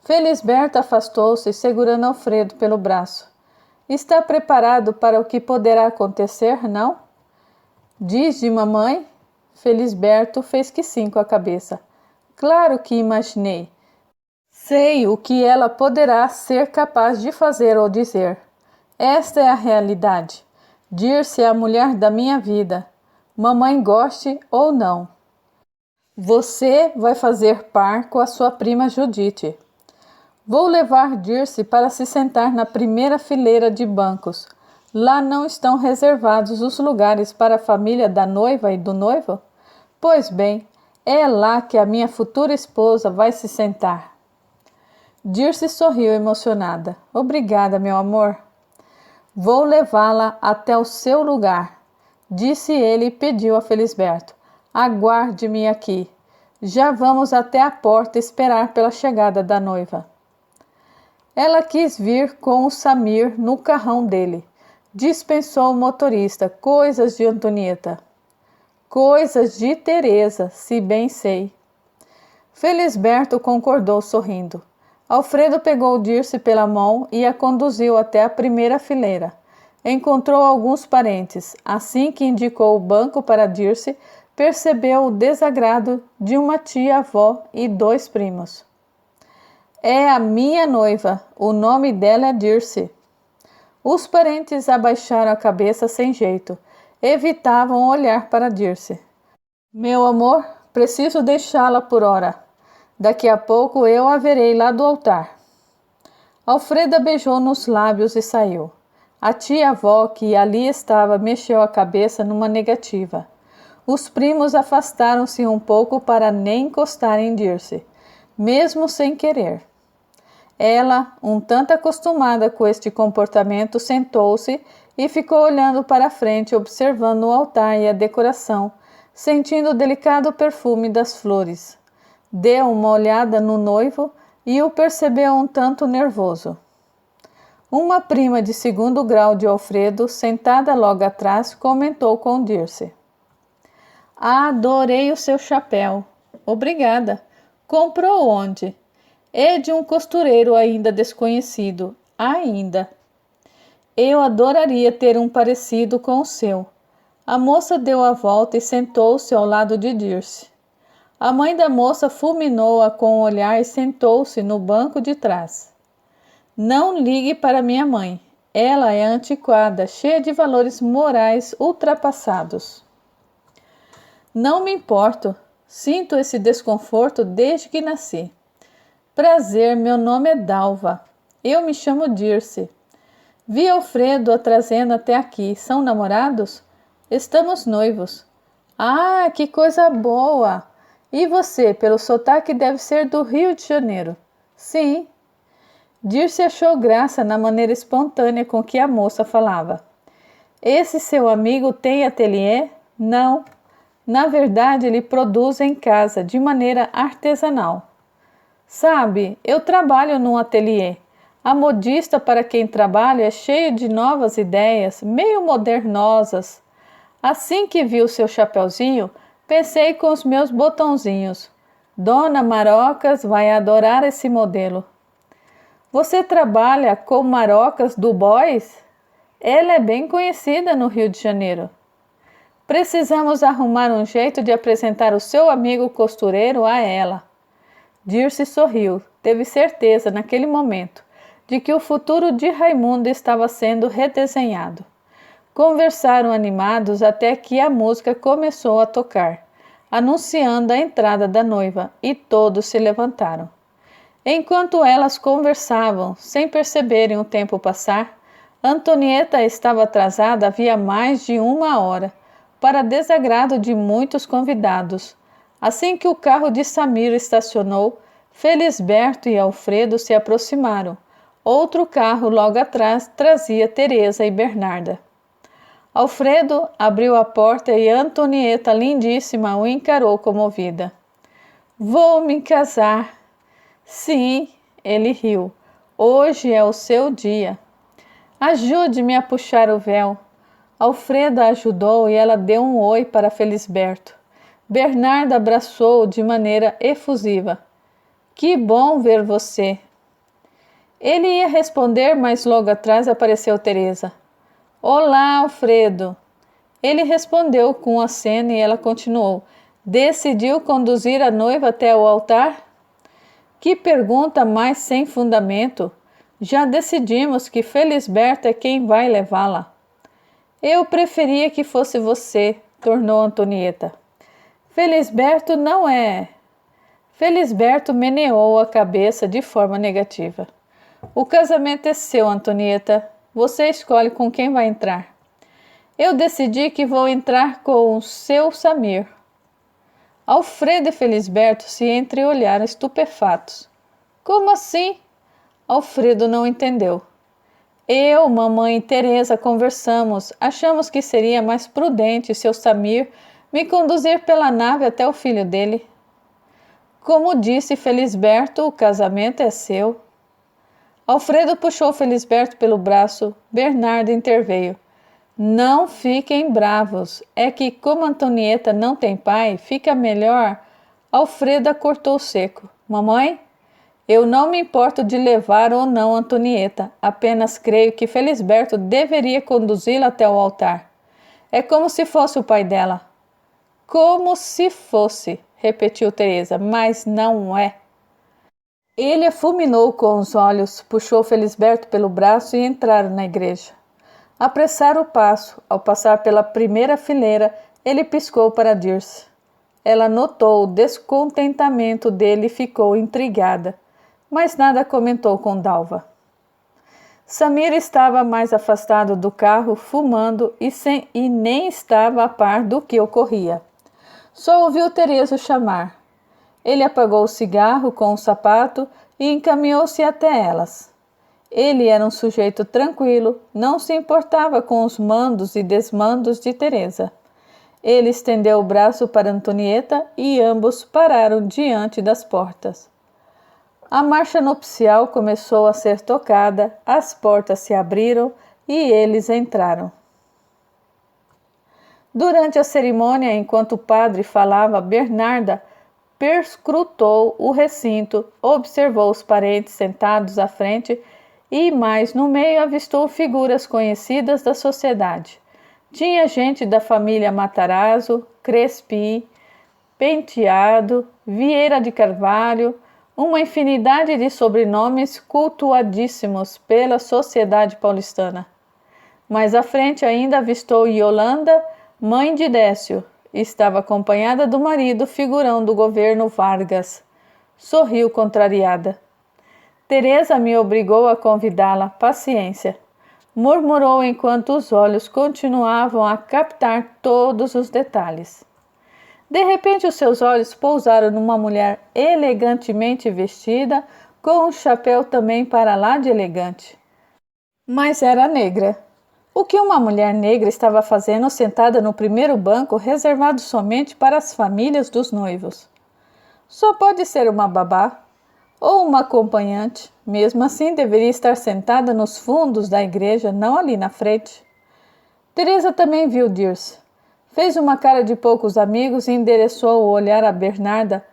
Felisberto afastou-se, segurando Alfredo pelo braço. Está preparado para o que poderá acontecer, não? Diz de mamãe? Felisberto fez que sim com a cabeça. Claro que imaginei. Sei o que ela poderá ser capaz de fazer ou dizer. Esta é a realidade. Dirce é a mulher da minha vida. Mamãe goste ou não. Você vai fazer par com a sua prima Judite. Vou levar Dirce para se sentar na primeira fileira de bancos. Lá não estão reservados os lugares para a família da noiva e do noivo? Pois bem, é lá que a minha futura esposa vai se sentar. Dirce sorriu emocionada. Obrigada, meu amor. Vou levá-la até o seu lugar, disse ele e pediu a Felisberto. Aguarde-me aqui. Já vamos até a porta esperar pela chegada da noiva. Ela quis vir com o Samir no carrão dele. Dispensou o motorista. Coisas de Antonieta. Coisas de Teresa, se bem sei. Felisberto concordou sorrindo. Alfredo pegou Dirce pela mão e a conduziu até a primeira fileira. Encontrou alguns parentes. Assim que indicou o banco para Dirce, percebeu o desagrado de uma tia-avó e 2 primos. É a minha noiva. O nome dela é Dirce. Os parentes abaixaram a cabeça sem jeito. Evitavam olhar para Dirce. Meu amor, preciso deixá-la por hora. Daqui a pouco eu a verei lá do altar. Alfreda beijou nos lábios e saiu. A tia-avó, que ali estava, mexeu a cabeça numa negativa. Os primos afastaram-se um pouco para nem encostar em Dirce, mesmo sem querer. Ela, um tanto acostumada com este comportamento, sentou-se e ficou olhando para a frente, observando o altar e a decoração, sentindo o delicado perfume das flores. Deu uma olhada no noivo e o percebeu um tanto nervoso. Uma prima de 2º grau de Alfredo, sentada logo atrás, comentou com Dirce. Adorei o seu chapéu. Obrigada. Comprou onde? É de um costureiro ainda desconhecido. Ainda. Eu adoraria ter um parecido com o seu. A moça deu a volta e sentou-se ao lado de Dirce. A mãe da moça fulminou-a com o olhar e sentou-se no banco de trás. Não ligue para minha mãe. Ela é antiquada, cheia de valores morais ultrapassados. Não me importo. Sinto esse desconforto desde que nasci. Prazer, meu nome é Dalva. Eu me chamo Dirce. Vi Alfredo a trazendo até aqui. São namorados? Estamos noivos. Ah, que coisa boa! E você, pelo sotaque, deve ser do Rio de Janeiro. Sim. Dirce achou graça na maneira espontânea com que a moça falava. Esse seu amigo tem ateliê? Não. Na verdade, ele produz em casa, de maneira artesanal. Sabe, eu trabalho num ateliê. A modista para quem trabalho é cheia de novas ideias, meio modernosas. Assim que vi o seu chapeuzinho, pensei com os meus botãozinhos. Dona Marocas vai adorar esse modelo. Você trabalha com Marocas do Bois? Ela é bem conhecida no Rio de Janeiro. Precisamos arrumar um jeito de apresentar o seu amigo costureiro a ela. Dirce sorriu. Teve certeza, naquele momento, de que o futuro de Raimundo estava sendo redesenhado. Conversaram animados até que a música começou a tocar, anunciando a entrada da noiva, e todos se levantaram. Enquanto elas conversavam, sem perceberem o tempo passar, Antonieta estava atrasada havia mais de 1 hora, para desagrado de muitos convidados. Assim que o carro de Samir estacionou, Felisberto e Alfredo se aproximaram. Outro carro logo atrás trazia Teresa e Bernarda. Alfredo abriu a porta e Antonieta, lindíssima, o encarou comovida. Vou me casar. Sim, ele riu. Hoje é o seu dia. Ajude-me a puxar o véu. Alfredo a ajudou e ela deu um oi para Felisberto. Bernarda abraçou-o de maneira efusiva. Que bom ver você. Ele ia responder, mas logo atrás apareceu Teresa. Olá, Alfredo. Ele respondeu com um aceno e ela continuou. Decidiu conduzir a noiva até o altar? Que pergunta mais sem fundamento. Já decidimos que Felisberto é quem vai levá-la. Eu preferia que fosse você, tornou Antonieta. Felisberto não é. Felisberto meneou a cabeça de forma negativa. O casamento é seu, Antonieta. Você escolhe com quem vai entrar. Eu decidi que vou entrar com o seu Samir. Alfredo e Felisberto se entreolharam estupefatos. Como assim? Alfredo não entendeu. Eu, mamãe e Teresa conversamos. Achamos que seria mais prudente seu Samir me conduzir pela nave até o filho dele. Como disse Felisberto, o casamento é seu. Alfredo puxou Felisberto pelo braço. Bernardo interveio. Não fiquem bravos. É que, como Antonieta não tem pai, fica melhor. Alfredo a cortou seco. Mamãe, eu não me importo de levar ou não Antonieta. Apenas creio que Felisberto deveria conduzi-la até o altar. É como se fosse o pai dela. Como se fosse, repetiu Teresa, mas não é. Ele a fulminou com os olhos, puxou Felisberto pelo braço e entraram na igreja. Apressaram o passo. Ao passar pela primeira fileira, ele piscou para Dirce. Ela notou o descontentamento dele e ficou intrigada, mas nada comentou com Dalva. Samir estava mais afastado do carro, fumando e nem estava a par do que ocorria. Só ouviu Teresa chamar. Ele apagou o cigarro com o sapato e encaminhou-se até elas. Ele era um sujeito tranquilo, não se importava com os mandos e desmandos de Teresa. Ele estendeu o braço para Antonieta e ambos pararam diante das portas. A marcha nupcial começou a ser tocada, as portas se abriram e eles entraram. Durante a cerimônia, enquanto o padre falava, Bernarda perscrutou o recinto, observou os parentes sentados à frente e, mais no meio, avistou figuras conhecidas da sociedade. Tinha gente da família Matarazzo, Crespi, Penteado, Vieira de Carvalho, uma infinidade de sobrenomes cultuadíssimos pela sociedade paulistana. Mais à frente ainda avistou Yolanda, mãe de Décio. Estava acompanhada do marido, figurão do governo Vargas. Sorriu contrariada. Teresa me obrigou a convidá-la. Paciência. Murmurou enquanto os olhos continuavam a captar todos os detalhes. De repente, os seus olhos pousaram numa mulher elegantemente vestida, com um chapéu também para lá de elegante. Mas era negra. O que uma mulher negra estava fazendo sentada no primeiro banco reservado somente para as famílias dos noivos? Só pode ser uma babá ou uma acompanhante. Mesmo assim, deveria estar sentada nos fundos da igreja, não ali na frente. Teresa também viu Dirce. Fez uma cara de poucos amigos e endereçou o olhar a Bernarda,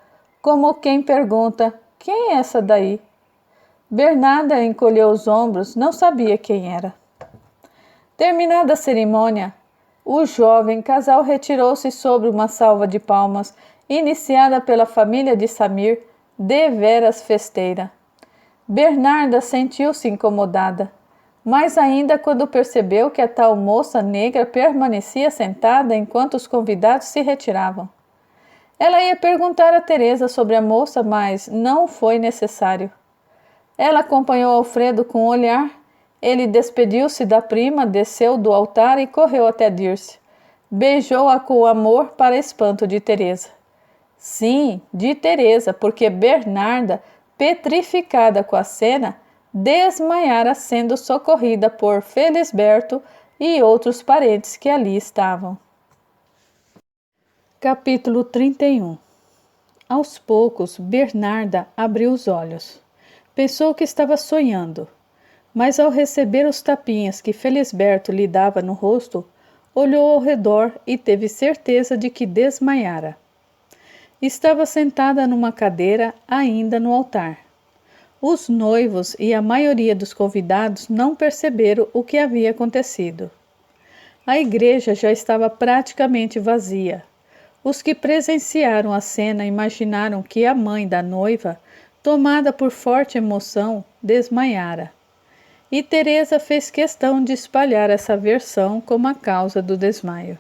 como quem pergunta, quem é essa daí? Bernarda encolheu os ombros, não sabia quem era. Terminada a cerimônia, o jovem casal retirou-se sobre uma salva de palmas, iniciada pela família de Samir, deveras festeira. Bernarda sentiu-se incomodada, mais ainda quando percebeu que a tal moça negra permanecia sentada enquanto os convidados se retiravam. Ela ia perguntar a Teresa sobre a moça, mas não foi necessário. Ela acompanhou Alfredo com o olhar. Ele despediu-se da prima, desceu do altar e correu até Dirce. Beijou-a com amor para espanto de Teresa. Sim, de Teresa, porque Bernarda, petrificada com a cena, desmaiara sendo socorrida por Felisberto e outros parentes que ali estavam. Capítulo 31. Aos poucos, Bernarda abriu os olhos. Pensou que estava sonhando, mas ao receber os tapinhas que Felisberto lhe dava no rosto, olhou ao redor e teve certeza de que desmaiara. Estava sentada numa cadeira ainda no altar. Os noivos e a maioria dos convidados não perceberam o que havia acontecido. A igreja já estava praticamente vazia. Os que presenciaram a cena imaginaram que a mãe da noiva, tomada por forte emoção, desmaiara. E Teresa fez questão de espalhar essa versão como a causa do desmaio.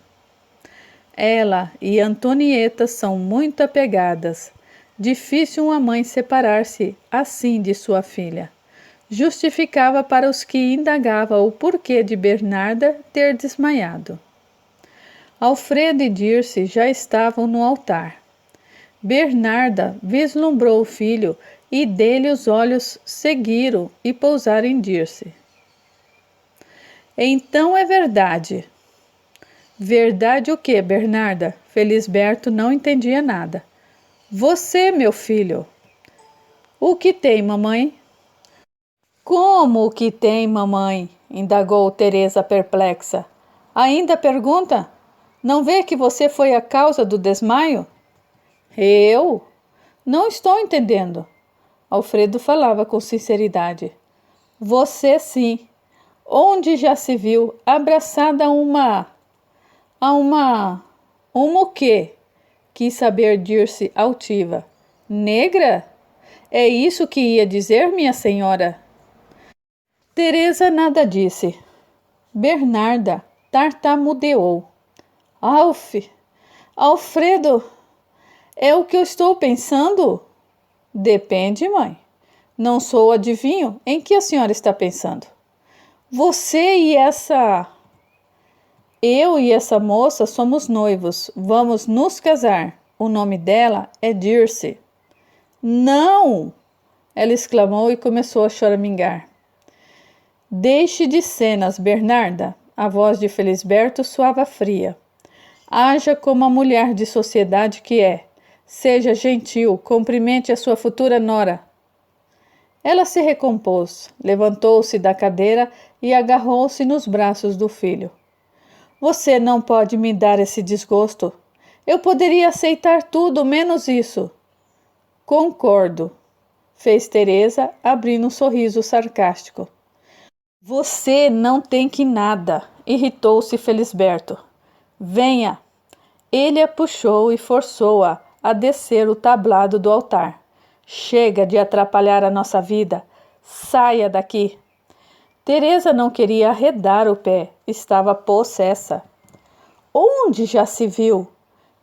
Ela e Antonieta são muito apegadas. Difícil uma mãe separar-se assim de sua filha. Justificava para os que indagavam o porquê de Bernarda ter desmaiado. Alfredo e Dirce já estavam no altar. Bernarda vislumbrou o filho e dele os olhos seguiram e pousaram em Dirce. Então é verdade. Verdade o quê, Bernarda? Felisberto não entendia nada. Você, meu filho. O que tem, mamãe? Como o que tem, mamãe? Indagou Teresa perplexa. Ainda pergunta? Não vê que você foi a causa do desmaio? Eu? Não estou entendendo. Alfredo falava com sinceridade. Você sim. Onde já se viu abraçada a uma o quê? Quis saber Dirce altiva. Negra? É isso que ia dizer, minha senhora? Teresa nada disse. Bernarda tartamudeou. Alfredo, é o que eu estou pensando? Depende, mãe. Não sou adivinho. Em que a senhora está pensando? Você e essa... Eu e essa moça somos noivos. Vamos nos casar. O nome dela é Dirce. Não! Ela exclamou e começou a choramingar. Deixe de cenas, Bernarda. A voz de Felisberto soava fria. Haja como a mulher de sociedade que é. Seja gentil, cumprimente a sua futura nora. Ela se recompôs, levantou-se da cadeira e agarrou-se nos braços do filho. Você não pode me dar esse desgosto. Eu poderia aceitar tudo menos isso. Concordo, fez Teresa, abrindo um sorriso sarcástico. Você não tem que nada, irritou-se Felisberto. Venha. Ele a puxou e forçou-a a descer o tablado do altar. Chega de atrapalhar a nossa vida. Saia daqui. Teresa não queria arredar o pé. Estava possessa. Onde já se viu?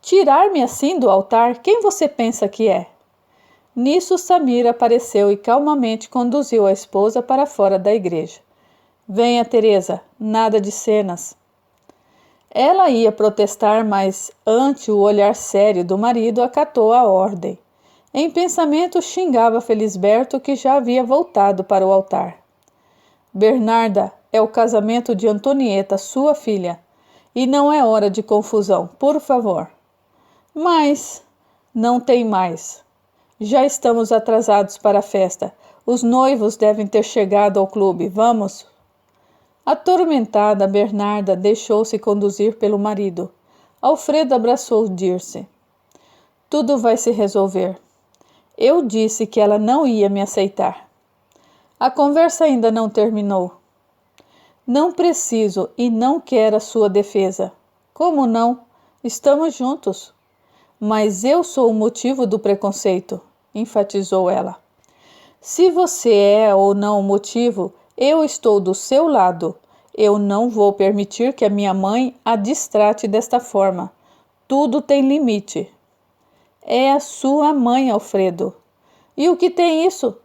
Tirar-me assim do altar? Quem você pensa que é? Nisso Samir apareceu e calmamente conduziu a esposa para fora da igreja. Venha, Teresa, nada de cenas. Ela ia protestar, mas, ante o olhar sério do marido, acatou a ordem. Em pensamento, xingava Felisberto, que já havia voltado para o altar. Bernarda, é o casamento de Antonieta, sua filha, e não é hora de confusão, por favor. Mas, não tem mais. Já estamos atrasados para a festa. Os noivos devem ter chegado ao clube. Vamos? Atormentada, Bernarda deixou-se conduzir pelo marido. Alfredo abraçou Dirce. Tudo vai se resolver. Eu disse que ela não ia me aceitar. A conversa ainda não terminou. Não preciso e não quero a sua defesa. Como não? Estamos juntos. Mas eu sou o motivo do preconceito, enfatizou ela. Se você é ou não o motivo, eu estou do seu lado. Eu não vou permitir que a minha mãe a distrate desta forma. Tudo tem limite. É a sua mãe, Alfredo. E o que tem isso?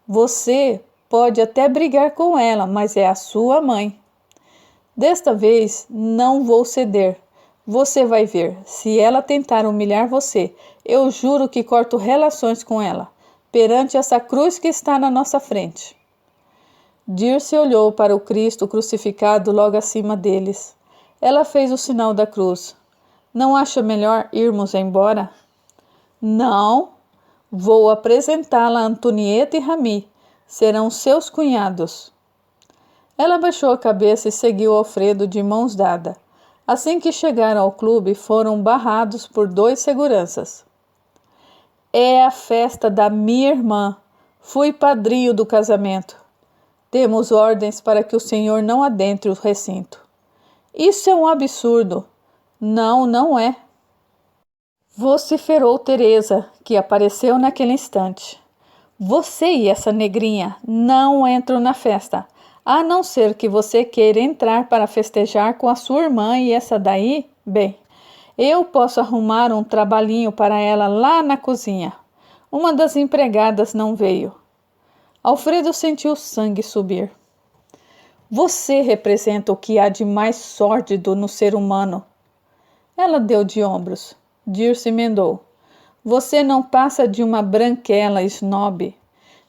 Você pode até brigar com ela, mas é a sua mãe. Desta vez não vou ceder. Você vai ver. Se ela tentar humilhar você, eu juro que corto relações com ela, perante essa cruz que está na nossa frente. Dirce olhou para o Cristo crucificado logo acima deles. Ela fez o sinal da cruz. Não acha melhor irmos embora? Não. Vou apresentá-la a Antonieta e Rami. Serão seus cunhados. Ela baixou a cabeça e seguiu Alfredo de mãos dadas. Assim que chegaram ao clube, foram barrados por 2 seguranças. É a festa da minha irmã. Fui padrinho do casamento. Temos ordens para que o senhor não adentre o recinto. Isso é um absurdo. Não, não é. Vociferou Teresa, que apareceu naquele instante. Você e essa negrinha não entram na festa, a não ser que você queira entrar para festejar com a sua irmã e essa daí, bem, eu posso arrumar um trabalhinho para ela lá na cozinha. Uma das empregadas não veio. Alfredo sentiu o sangue subir. Você representa o que há de mais sórdido no ser humano. Ela deu de ombros. Dirce emendou. Você não passa de uma branquela snob.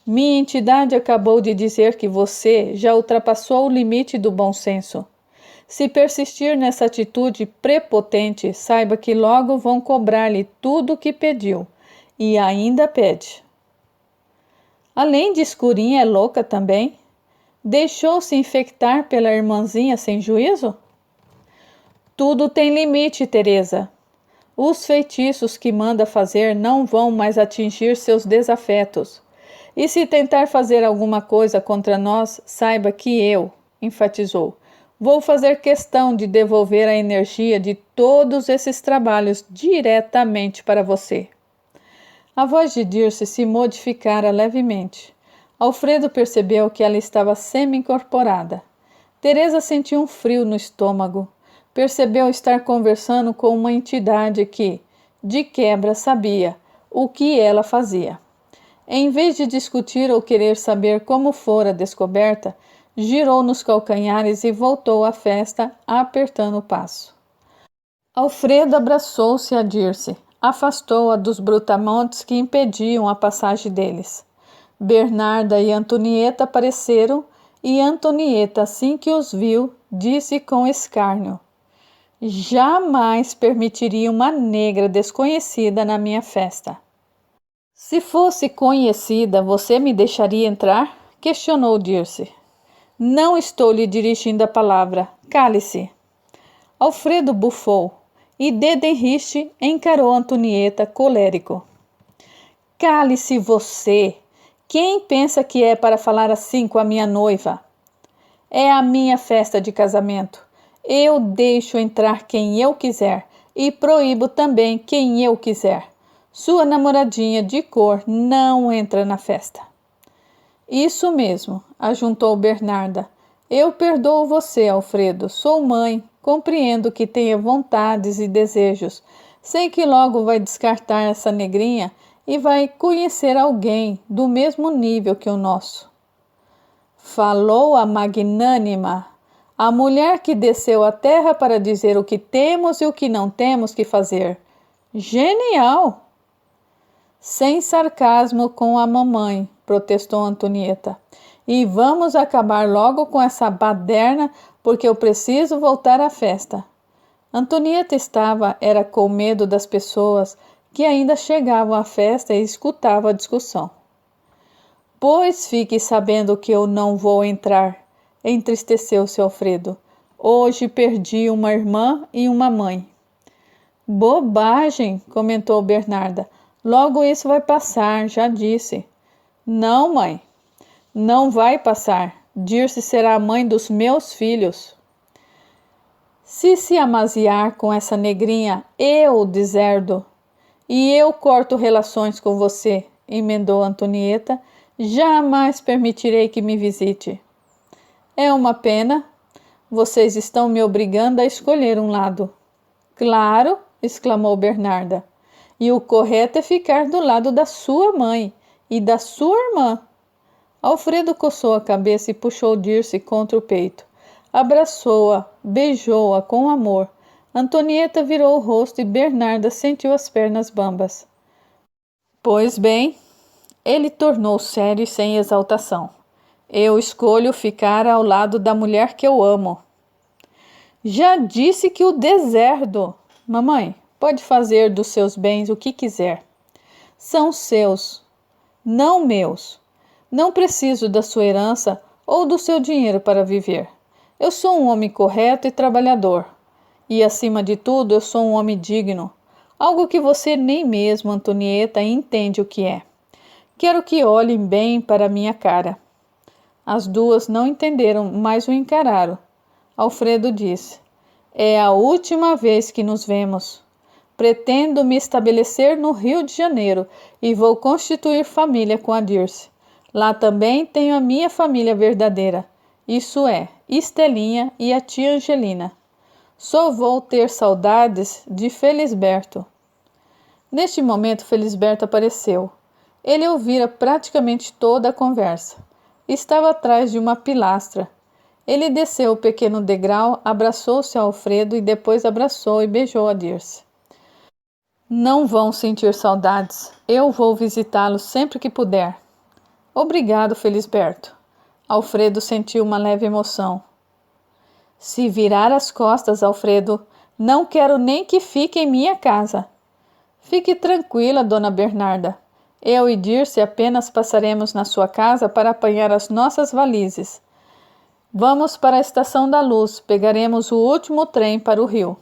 Minha entidade acabou de dizer que você já ultrapassou o limite do bom senso. Se persistir nessa atitude prepotente, saiba que logo vão cobrar-lhe tudo o que pediu, e ainda pede. Além de escurinha, é louca também? Deixou-se infectar pela irmãzinha sem juízo? Tudo tem limite, Teresa. Os feitiços que manda fazer não vão mais atingir seus desafetos. E se tentar fazer alguma coisa contra nós, saiba que eu, enfatizou, vou fazer questão de devolver a energia de todos esses trabalhos diretamente para você. A voz de Dirce se modificara levemente. Alfredo percebeu que ela estava semi-incorporada. Teresa sentiu um frio no estômago. Percebeu estar conversando com uma entidade que, de quebra, sabia o que ela fazia. Em vez de discutir ou querer saber como fora descoberta, girou nos calcanhares e voltou à festa, apertando o passo. Alfredo abraçou-se a Dirce, afastou-a dos brutamontes que impediam a passagem deles. Bernarda e Antonieta apareceram, e Antonieta, assim que os viu, disse com escárnio: jamais permitiria uma negra desconhecida na minha festa. Se fosse conhecida, você me deixaria entrar? Questionou Dirce. Não estou lhe dirigindo a palavra. Cale-se. Alfredo bufou, e Dedenriche encarou Antonieta colérico. Cale-se você! Quem pensa que é para falar assim com a minha noiva? É a minha festa de casamento. Eu deixo entrar quem eu quiser e proíbo também quem eu quiser. Sua namoradinha de cor não entra na festa. Isso mesmo, ajuntou Bernarda. Eu perdoo você, Alfredo. Sou mãe, compreendo que tenha vontades e desejos. Sei que logo vai descartar essa negrinha e vai conhecer alguém do mesmo nível que o nosso. Falou a magnânima, a mulher que desceu à terra para dizer o que temos e o que não temos que fazer. Genial! Sem sarcasmo com a mamãe, protestou Antonieta. E vamos acabar logo com essa baderna, porque eu preciso voltar à festa. Antonieta era com medo das pessoas que ainda chegavam à festa e escutavam a discussão. Pois fique sabendo que eu não vou entrar, entristeceu-se Alfredo. Hoje perdi uma irmã e uma mãe. Bobagem, comentou Bernarda. Logo isso vai passar, já disse. Não, mãe, não vai passar. Dirce será a mãe dos meus filhos. Se amaziar com essa negrinha, eu deserdo. E eu corto relações com você, emendou Antonieta. Jamais permitirei que me visite. É uma pena. Vocês estão me obrigando a escolher um lado. Claro, exclamou Bernarda. E o correto é ficar do lado da sua mãe e da sua irmã. Alfredo coçou a cabeça e puxou Dirce contra o peito. Abraçou-a, beijou-a com amor. Antonieta virou o rosto e Bernarda sentiu as pernas bambas. Pois bem, ele tornou sério e sem exaltação. Eu escolho ficar ao lado da mulher que eu amo. Já disse que o deserdo. Mamãe, pode fazer dos seus bens o que quiser. São seus, não meus. Não preciso da sua herança ou do seu dinheiro para viver. Eu sou um homem correto e trabalhador. E, acima de tudo, eu sou um homem digno. Algo que você nem mesmo, Antonieta, entende o que é. Quero que olhem bem para minha cara. As duas não entenderam, mas o encararam. Alfredo disse: é a última vez que nos vemos. Pretendo me estabelecer no Rio de Janeiro e vou constituir família com a Dirce. Lá também tenho a minha família verdadeira, isso é, Estelinha e a tia Angelina. Só vou ter saudades de Felisberto. Neste momento, Felisberto apareceu. Ele ouvira praticamente toda a conversa. Estava atrás de uma pilastra. Ele desceu o pequeno degrau, abraçou-se a Alfredo e depois abraçou e beijou a Dirce. Não vão sentir saudades. Eu vou visitá-los sempre que puder. Obrigado, Felisberto. Alfredo sentiu uma leve emoção. Se virar as costas, Alfredo, não quero nem que fique em minha casa. Fique tranquila, dona Bernarda. Eu e Dirce apenas passaremos na sua casa para apanhar as nossas valizes. Vamos para a Estação da Luz, pegaremos o último trem para o Rio.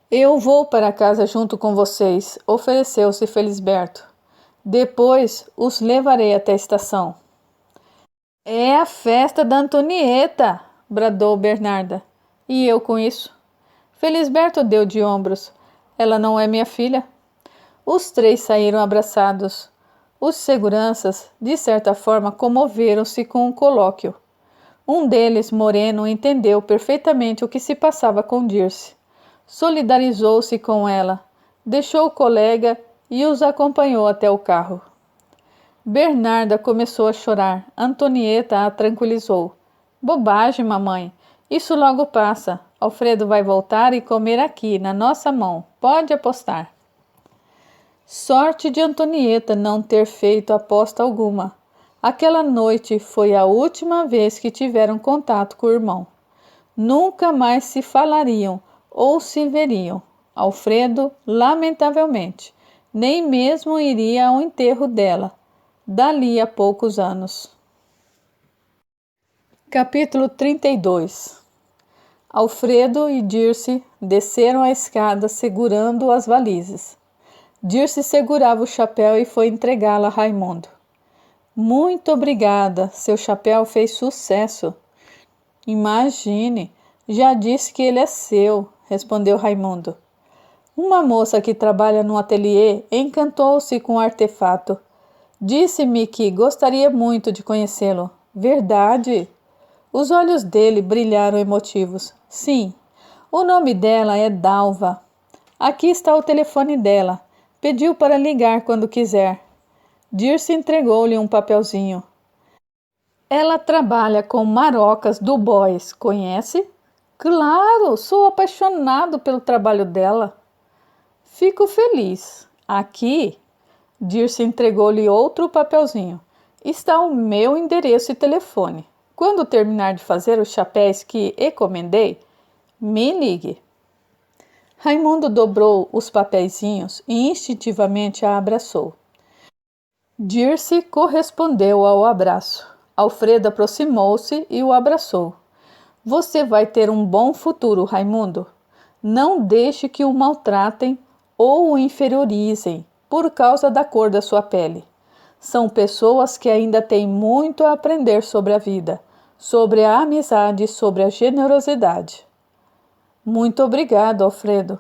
Eu vou para casa junto com vocês, ofereceu-se Felisberto. Depois os levarei até a estação. É a festa da Antonieta, bradou Bernarda. E eu com isso? Felisberto deu de ombros. Ela não é minha filha? Os três saíram abraçados. Os seguranças, de certa forma, comoveram-se com o colóquio. Um deles, moreno, entendeu perfeitamente o que se passava com Dirce. Solidarizou-se com ela, deixou o colega e os acompanhou até o carro. Bernarda começou a chorar. Antonieta a tranquilizou. Bobagem, mamãe. Isso logo passa. Alfredo vai voltar e comer aqui, na nossa mão. Pode apostar. Sorte de Antonieta não ter feito aposta alguma. Aquela noite foi a última vez que tiveram contato com o irmão. Nunca mais se falariam ou se veriam. Alfredo, lamentavelmente, nem mesmo iria ao enterro dela, dali a poucos anos. Capítulo 32. Alfredo e Dirce desceram a escada segurando as valizes. Dirce segurava o chapéu e foi entregá-lo a Raimundo. Muito obrigada, seu chapéu fez sucesso. Imagine, já disse que ele é seu, respondeu Raimundo. Uma moça que trabalha no ateliê encantou-se com o artefato. Disse-me que gostaria muito de conhecê-lo. Verdade? Os olhos dele brilharam emotivos. Sim, o nome dela é Dalva. Aqui está o telefone dela. Pediu para ligar quando quiser. Dirce entregou-lhe um papelzinho. Ela trabalha com Marocas do Bois, conhece? Claro, sou apaixonado pelo trabalho dela. Fico feliz. Aqui, Dirce entregou-lhe outro papelzinho. Está o meu endereço e telefone. Quando terminar de fazer os chapéus que encomendei, me ligue. Raimundo dobrou os papeizinhos e instintivamente a abraçou. Dirce correspondeu ao abraço. Alfredo aproximou-se e o abraçou. Você vai ter um bom futuro, Raimundo. Não deixe que o maltratem ou o inferiorizem por causa da cor da sua pele. São pessoas que ainda têm muito a aprender sobre a vida, sobre a amizade e sobre a generosidade. Muito obrigado, Alfredo.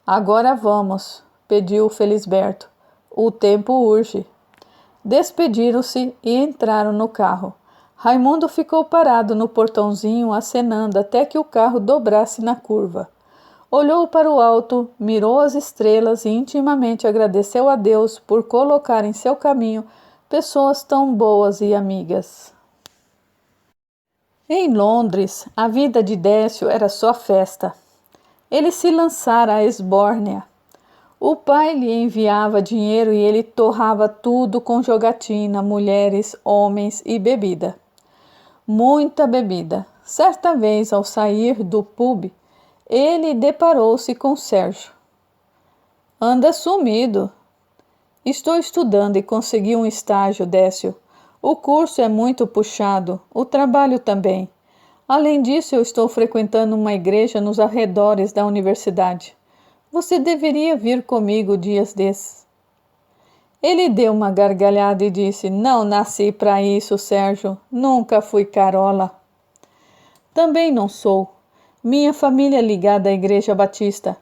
Agora vamos, pediu Felisberto. O tempo urge. Despediram-se e entraram no carro. Raimundo ficou parado no portãozinho, acenando até que o carro dobrasse na curva. Olhou para o alto, mirou as estrelas e intimamente agradeceu a Deus por colocar em seu caminho pessoas tão boas e amigas. Em Londres, a vida de Décio era só festa. Ele se lançara à esbórnia. O pai lhe enviava dinheiro e ele torrava tudo com jogatina, mulheres, homens e bebida. Muita bebida. Certa vez, ao sair do pub, ele deparou-se com Sérgio. Anda sumido. Estou estudando e consegui um estágio, Décio. O curso é muito puxado, o trabalho também. Além disso, eu estou frequentando uma igreja nos arredores da universidade. Você deveria vir comigo dias desses. Ele deu uma gargalhada e disse: Não nasci para isso, Sérgio. Nunca fui carola. Também não sou. Minha família é ligada à Igreja Batista.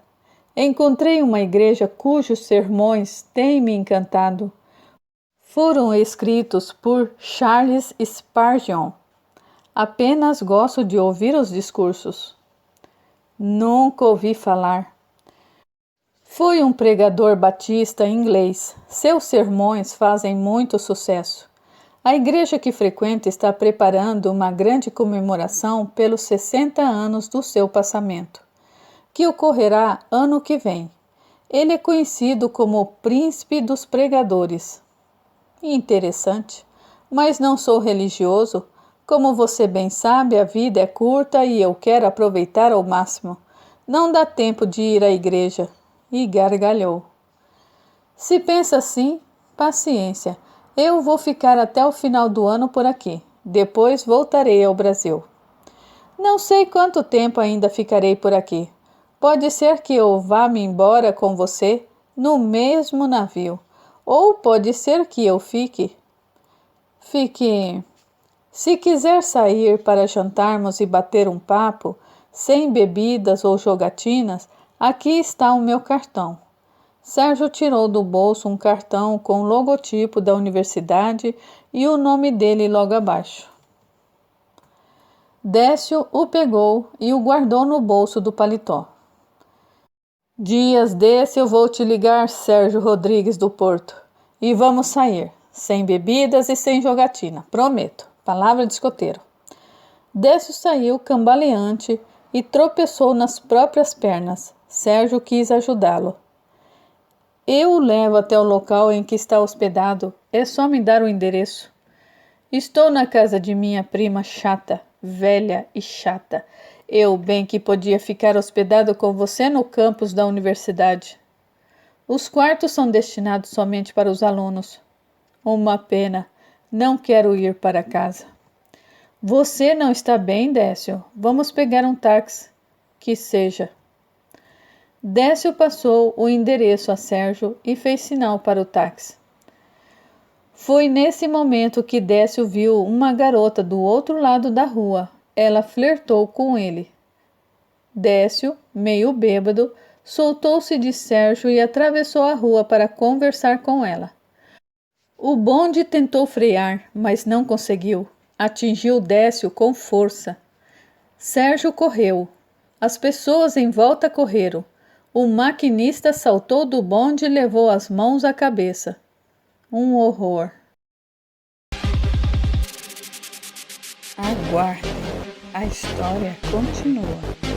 Encontrei uma igreja cujos sermões têm me encantado. Foram escritos por Charles Spurgeon. Apenas gosto de ouvir os discursos. Nunca ouvi falar. Foi um pregador batista inglês. Seus sermões fazem muito sucesso. A igreja que frequenta está preparando uma grande comemoração pelos 60 anos do seu passamento, que ocorrerá ano que vem. Ele é conhecido como o Príncipe dos Pregadores. Interessante, mas não sou religioso. Como você bem sabe, a vida é curta e eu quero aproveitar ao máximo. Não dá tempo de ir à igreja. E gargalhou. Se pensa assim, paciência. Eu vou ficar até o final do ano por aqui. Depois voltarei ao Brasil. Não sei quanto tempo ainda ficarei por aqui. Pode ser que eu vá-me embora com você no mesmo navio. Ou pode ser que eu fique. Se quiser sair para jantarmos e bater um papo, sem bebidas ou jogatinas, aqui está o meu cartão. Sérgio tirou do bolso um cartão com o logotipo da universidade e o nome dele logo abaixo. Décio o pegou e o guardou no bolso do paletó. Dias desse eu vou te ligar, Sérgio Rodrigues do Porto, e vamos sair, sem bebidas e sem jogatina, prometo, palavra de escoteiro. Décio saiu cambaleante e tropeçou nas próprias pernas. Sérgio quis ajudá-lo. Eu o levo até o local em que está hospedado, é só me dar o endereço. Estou na casa de minha prima chata, velha e chata. Eu bem que podia ficar hospedado com você no campus da universidade. Os quartos são destinados somente para os alunos. Uma pena, não quero ir para casa. Você não está bem, Décio? Vamos pegar um táxi. Que seja. Décio passou o endereço a Sérgio e fez sinal para o táxi. Foi nesse momento que Décio viu uma garota do outro lado da rua. Ela flertou com ele. Décio, meio bêbado, soltou-se de Sérgio e atravessou a rua para conversar com ela. O bonde tentou frear, mas não conseguiu. Atingiu Décio com força. Sérgio correu. As pessoas em volta correram. O maquinista saltou do bonde e levou as mãos à cabeça. Um horror. Aguarde, a história continua.